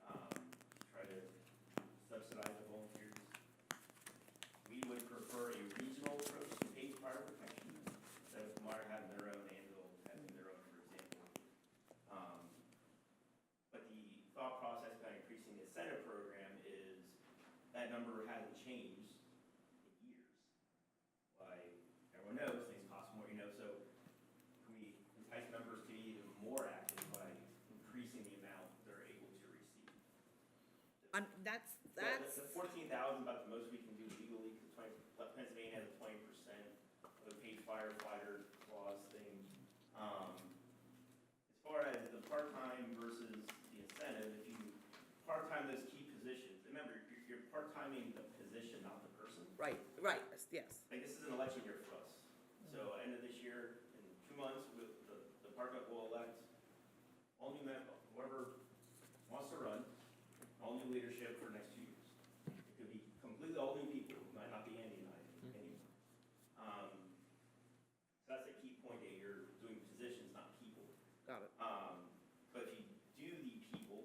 to try to subsidize the volunteers. We would prefer a regional approach to paid fire protection, instead of Meyer having their own, Anvil having their own, for example. But the thought process by increasing the incentive program is that number hasn't changed in years. Like, everyone knows, things cost more, so can we entice members to be even more active by increasing the amount they're able to receive? That's, The 14,000, about the most we can do legally, because Pennsylvania has a 20% of the paid firefighter clause thing. As far as the part-time versus the incentive, if you part-time those key positions, remember, you're part-timing the position, not the person. right, yes. Like, this is an election year for us. So end of this year, in 2 months, the department will elect all new men, whoever wants to run, all new leadership for the next 2 years. It could be completely all new people, it might not be Andy and I anymore. So that's a key point, that you're doing positions, not people. Got it. But if you do the people,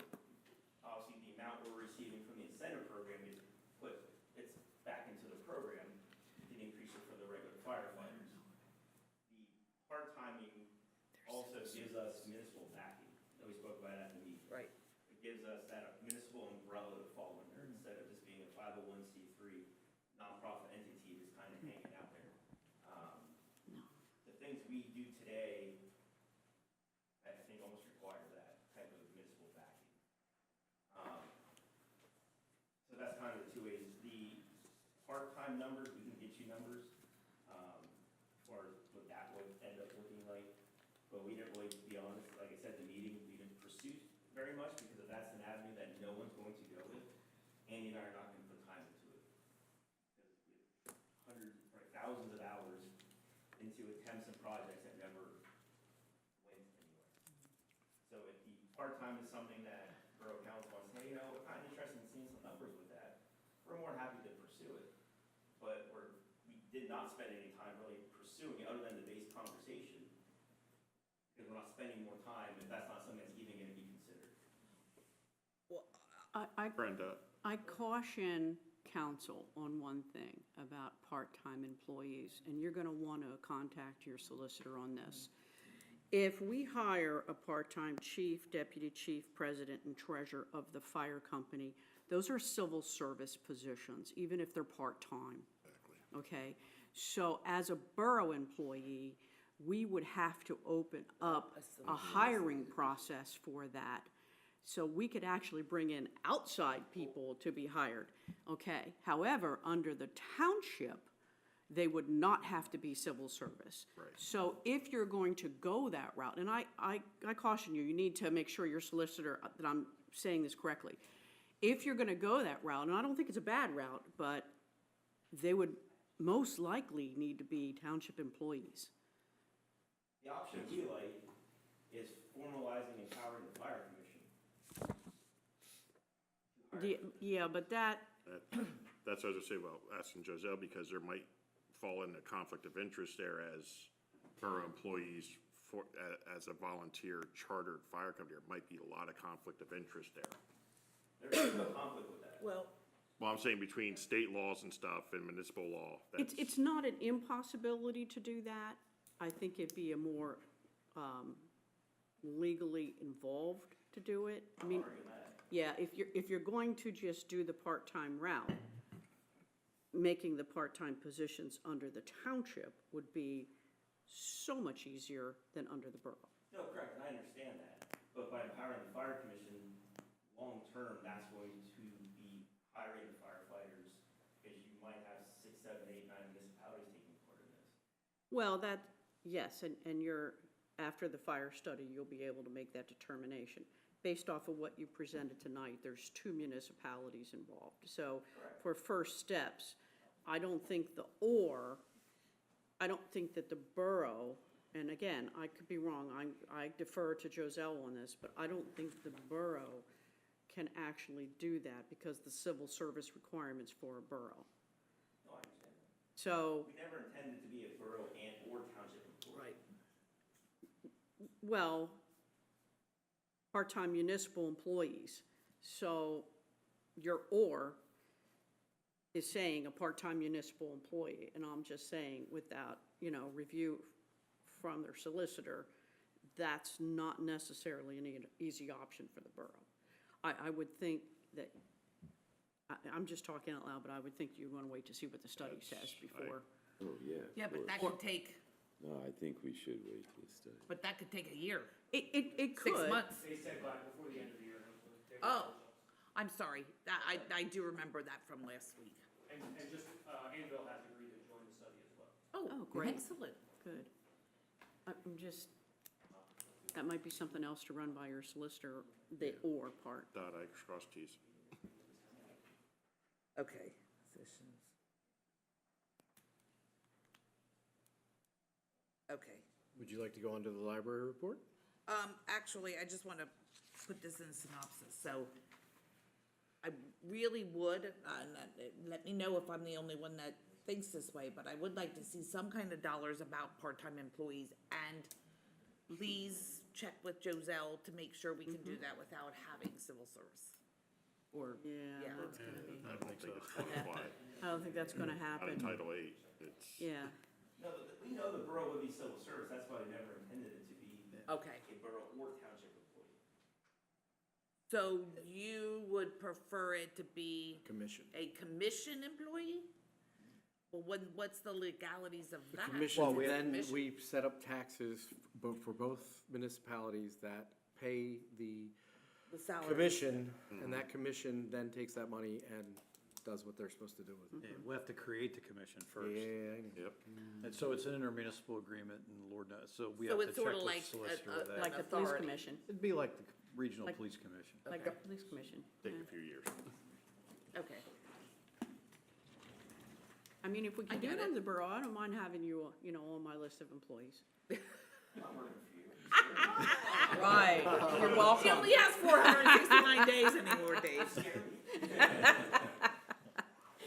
obviously the amount we're receiving from the incentive program is it's back into the program, you can increase it for the regular firefighters. The part-timing also gives us municipal backing, that we spoke about at the meeting. Right. It gives us that municipal umbrella to fall under, instead of just being a 501c3 nonprofit entity that's kind of hanging out there. The things we do today, I think, almost require that type of municipal backing. So that's kind of the two ways. The part-time numbers, we can get you numbers, or what that would end up looking like. But we didn't really, to be honest, like I said at the meeting, we didn't pursue very much, because if that's an avenue that no one's going to go with, Andy and I are not going to put time into it. Because we have hundreds, or thousands of hours into attempts and projects that never went anywhere. So if the part-time is something that Borough Council wants, hey, we're kind of interested in seeing some numbers with that, we're more happy to pursue it. But we did not spend any time really pursuing it, other than the base conversation. spending more time if that's not something that's even gonna be considered. Brenda, I caution council on one thing about part-time employees, and you're gonna wanna contact your solicitor on this. If we hire a part-time chief, deputy chief, president, and treasurer of the fire company, those are civil service positions, even if they're part-time. Okay? So as a borough employee, we would have to open up a hiring process for that. So we could actually bring in outside people to be hired, okay? However, under the township, they would not have to be civil service. Right. So if you're going to go that route, and I caution you, you need to make sure your solicitor, that I'm saying this correctly. If you're gonna go that route, and I don't think it's a bad route, but they would most likely need to be township employees. The option we like is formalizing and empowering the fire commission. Yeah, but that, that's what I was gonna say about asking Joselle, because there might fall into conflict of interest there as borough employees as a volunteer chartered fire company. There might be a lot of conflict of interest there. There's no conflict with that. Well, Well, I'm saying between state laws and stuff and municipal law, it's not an impossibility to do that. I think it'd be a more, legally involved to do it. I mean, yeah, if you're going to just do the part-time route, making the part-time positions under the township would be so much easier than under the borough. No, correct, and I understand that, but by empowering the fire commission, long-term, that's going to be hiring the firefighters, because you might have 6, 7, 8, 9 municipalities taking part in this. Well, that, yes, and you're, after the fire study, you'll be able to make that determination. Based off of what you presented tonight, there's 2 municipalities involved. So for first steps, I don't think I don't think that the borough, and again, I could be wrong, I defer to Joselle on this, but I don't think the borough can actually do that because the civil service requirements for a borough. No, I understand that. So, We never intended to be a borough and or township employee. well, part-time municipal employees. So your "or" is saying a part-time municipal employee, and I'm just saying without, review from their solicitor, that's not necessarily an easy option for the borough. I would think that, I'm just talking out loud, but I would think you'd want to wait to see what the study says before. Oh, yeah. yeah, but that could take, No, I think we should wait this study. but that could take a year, It could. 6 months. They said by before the end of the year. Oh, I'm sorry, I do remember that from last week. And just, Anvil has agreed to join the study as well. Oh, great. Excellent. Good. I'm just, that might be something else to run by your solicitor, the "or" part. dot I cross T's. Okay. Positions. Okay. Would you like to go on to the library report? Actually, I just want to put this in synopsis, so I really would, let me know if I'm the only one that thinks this way, but I would like to see some kind of dollars about part-time employees, and please check with Joselle to make sure we can do that without having civil service. Or, Yeah, yeah, that's gonna be, I don't think it's gonna fly. I don't think that's gonna Out of happen. Title VIII, it's. Yeah, No, we know the borough would be civil service, that's why we never intended it to be okay. a borough or township employee. So you would prefer it to be Commission. a commission employee? Well, what's the legalities of The that? commission, then Commission. we set up taxes for both municipalities that pay the The salary. commission, and that commission then takes that money and does what they're supposed to do with it. Yeah, we'll have to create the commission first. Yeah, I know. Yep. And so it's an intermunicipal agreement, and Lord knows, so we So have to it's check sorta with like the solicitor a- of that. like the police authority. commission, It'd be like the regional Like- police commission. like the police commission. Take yeah. a few years. Okay. I mean, if we can I do get it it. on the borough, I don't mind having you, on my list of employees. Right, you're He welcome. only has 469 days anymore, Dave.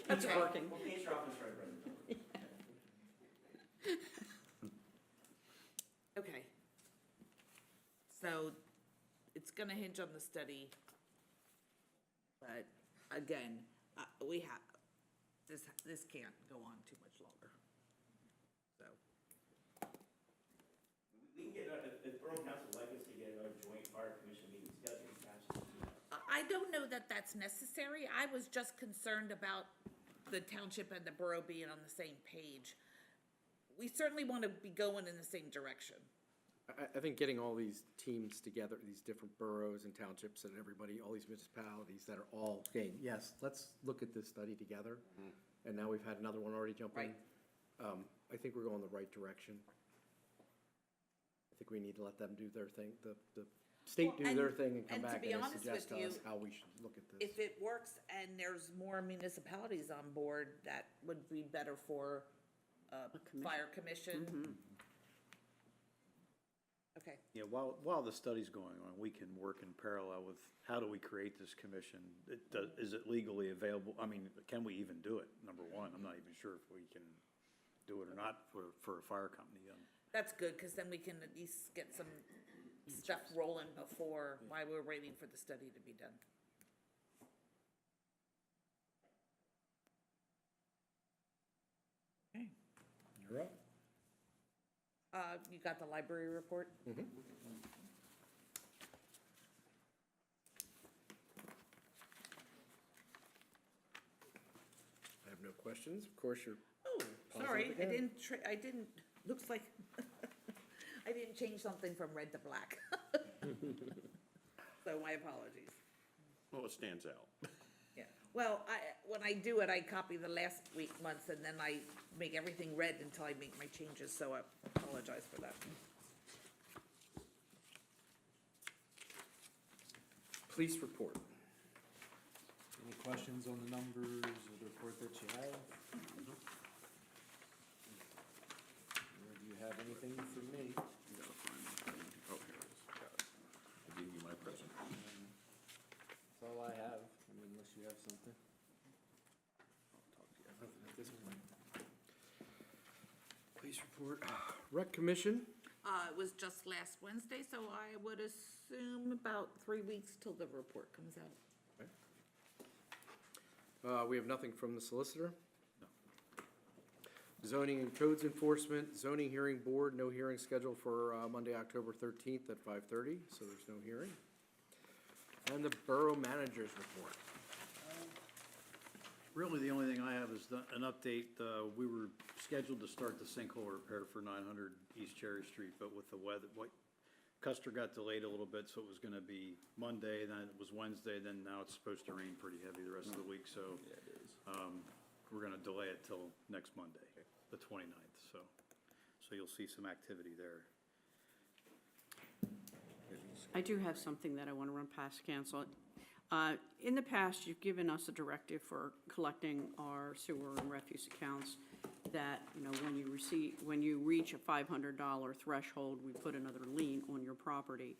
It's Okay. working. We'll paint your office red, Brenda. Okay. So it's gonna hinge on the study. But again, we have, this can't go on too much longer. So, We can get, if Borough Council would like us to get a joint fire commission meeting scheduled, we can actually do that. I don't know that that's necessary. I was just concerned about the township and the borough being on the same page. We certainly want to be going in the same direction. I think getting all these teams together, these different boroughs and townships and everybody, all these municipalities that are all, okay, yes, let's look at this study together. And now we've had another one already jump in. Right. I think we're going the right direction. I think we need to let them do their thing, the state do Well, their and- thing and come and to back be and honest suggest with to us you, how we should look at this. If it works and there's more municipalities on board, that would be better for fire commission. Okay. Yeah, while the study's going on, we can work in parallel with how do we create this commission? Is it legally available? I mean, can we even do it? Number one, I'm not even sure if we can do it or not for a fire company. That's good, because then we can at least get some stuff rolling before, while we're waiting for the study to be done. You're up. You got the library report? I have no questions. Of course, you're Oh, Pause sorry, it I again. didn't, looks like, I didn't change something from red to black. So my apologies. Well, it stands out. Yeah, well, when I do it, I copy the last months, and then I make everything red until I make my changes, so I apologize for that. Police report. Any questions on the numbers or the report that you have? Or do you have anything for me? Oh, here it is. Got it. I gave you my present. That's all I have, I mean, unless you have something. Nothing at this point. Police report. Rec commission. It was just last Wednesday, so I would assume about 3 weeks till the report comes out. We have nothing from the solicitor. Zoning and codes enforcement, zoning hearing board, no hearing scheduled for Monday, October 13th at 5:30, so there's no hearing. And the borough manager's report. Really, the only thing I have is an update. We were scheduled to start the sinkhole repair for 900 East Cherry Street, but with the weather, Custer got delayed a little bit, so it was gonna be Monday, then it was Wednesday, then now it's supposed to rain pretty heavy the rest of the week, so. Yeah, it is. We're gonna delay it till next Monday, the 29th, so you'll see some activity there. I do have something that I want to run past council. In the past, you've given us a directive for collecting our sewer and refuse accounts that, you know, when you reach a $500 threshold, we put another lien on your property.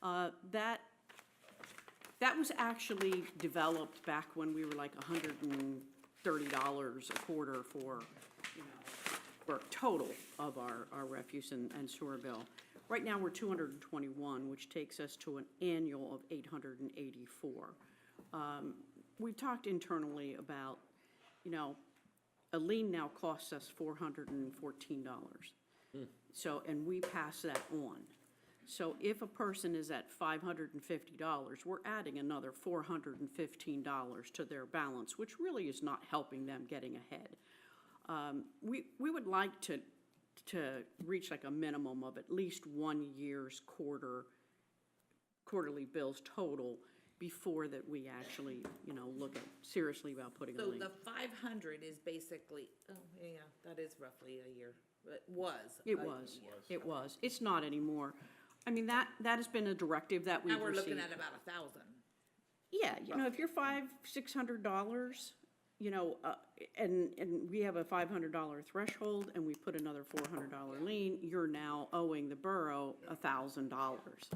That was actually developed back when we were like $130 a quarter for, you know, for total of our refuse and sewer bill. Right now, we're 221, which takes us to an annual of 884. We've talked internally about, you know, a lien now costs us $414. So, and we pass that on. So if a person is at $550, we're adding another $415 to their balance, which really is not helping them getting ahead. We would like to reach like a minimum of at least 1 year's quarterly bills total before that we actually, you know, look at seriously about putting a So lien. the 500 is basically, oh, yeah, that is roughly a year. It was. It was. It's not anymore. I mean, that has been a directive that we've Now received. we're looking at about 1,000. Yeah, you know, if you're $600, you know, and we have a $500 threshold and we put another $400 lien, you're now owing the borough $1,000.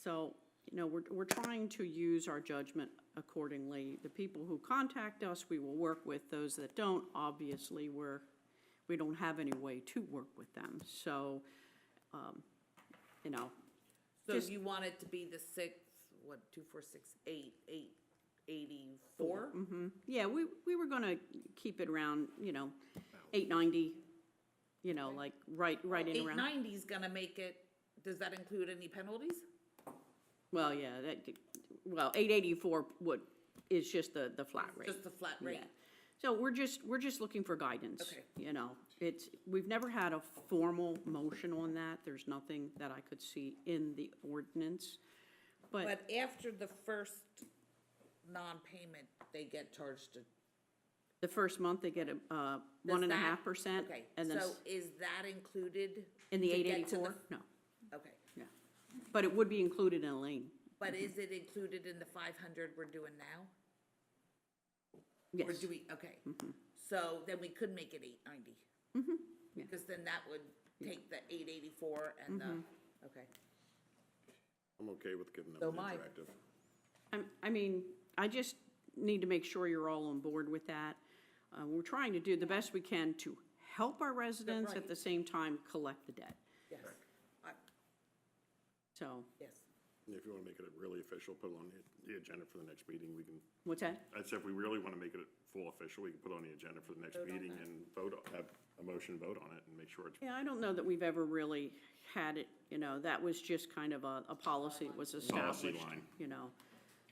So, you know, we're trying to use our judgment accordingly. The people who contact us, we will work with. Those that don't, obviously, we don't have any way to work with them. So, you know, So Just- you want it to be the 884? Yeah, we were gonna keep it around, 890, like, right in around. 890 is gonna make it, does that include any penalties? Well, yeah, 884 is just the flat rate. Just the flat rate? Yeah. So we're just looking for guidance. Okay. We've never had a formal motion on that. There's nothing that I could see in the ordinance. But after the first non-payment, they get charged The first month, they get a 1.5%. Okay, And then so is that included? in the to get to 884? No, Okay, yeah. But it would be included in a lien. but is it included in the 500 we're doing now? Yes. Or do we, okay, so then we could make it 890? Yeah. Because then that would take the 884 and the, okay. I'm okay with giving them So an am I. interactive. I mean, I just need to make sure you're all on board with that. We're trying to do the best we can to help our residents, at Right. the same time, collect the debt. Yes, So, yes. If you wanna make it really official, put it on the agenda for the next meeting, we can, what's that? I'd say if we really wanna make it full official, we can put it on the agenda for the next meeting and have a motion vote on it and make sure it's. Yeah, I don't know that we've ever really had it, that was just kind of a policy that was established, line.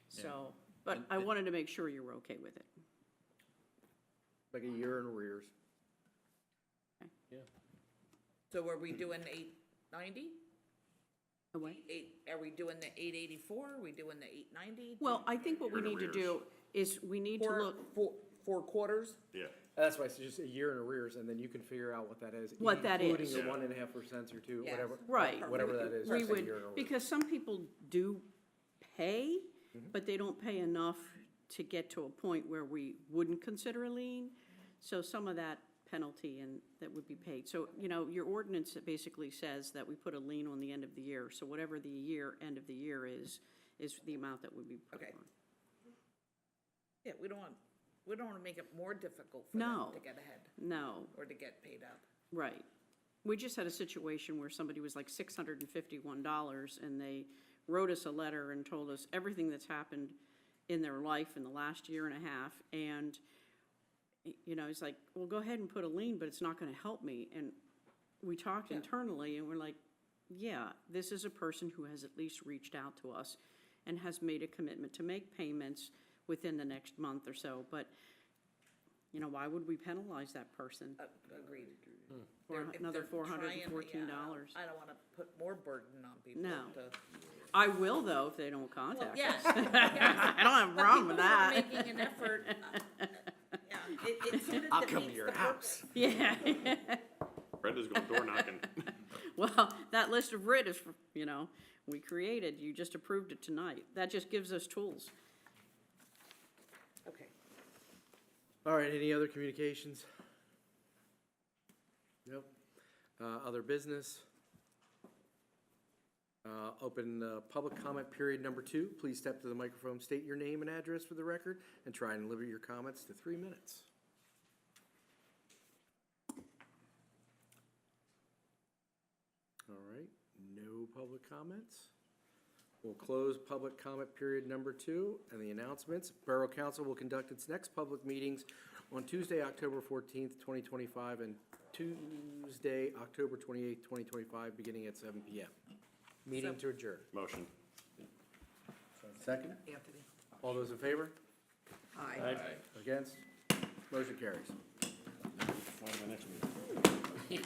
So, but I wanted to make sure you were okay with it. Like a year in arrears. So are we doing 890? Away? Are we doing the 884? Are we doing the 890? Well, I think what we need to do is we need to look, Four quarters? Yeah, That's why it's just a year in arrears, and then you can figure out what that is. What that Including is. the Yeah. 1.5% or 2, Yes. whatever. right. Whatever that is. We just a would, year in arrears. because some people do pay, but they don't pay enough to get to a point where we wouldn't consider a lien. So some of that penalty and that would be paid. So, your ordinance basically says that we put a lien on the end of the year. So whatever the end of the year is the amount that would be put Okay. on. Yeah, we don't want to make it more difficult for them No. to get ahead No, or to get paid up. right. We just had a situation where somebody was like $651, and they wrote us a letter and told us everything that's happened in their life in the last year and a half, and, it's like, well, go ahead and put a lien, but it's not gonna help me, and we talked internally, and we're like, yeah, this is a person who has at least reached out to us and has made a commitment to make payments within the next month or so, but, why would we penalize that person? Agreed. For If another they're trying, $414. I don't want to put more burden on people. No. to- I will, though, if they don't Well, contact yes, us. I don't have a problem with that. But people who are making an effort, yeah, it sort of I'll come to defeats your the house. purpose. Yeah. Brenda's going door knocking. Well, that list of writ is, we created, you just approved it tonight. That just gives us tools. Okay. All right, any other communications? Nope. Other business? Open public comment period number 2. Please step to the microphone, state your name and address for the record, and try and limit your comments to 3 minutes. All right, no public comments. We'll close public comment period number 2, and the announcements. Borough Council will conduct its next public meetings on Tuesday, October 14th, 2025, and Tuesday, October 28th, 2025, beginning at 7 p.m. Meeting to adjourn. Motion. Second? Anthony? All those in favor? Aye. Against? Motion carries. Why am I next meeting?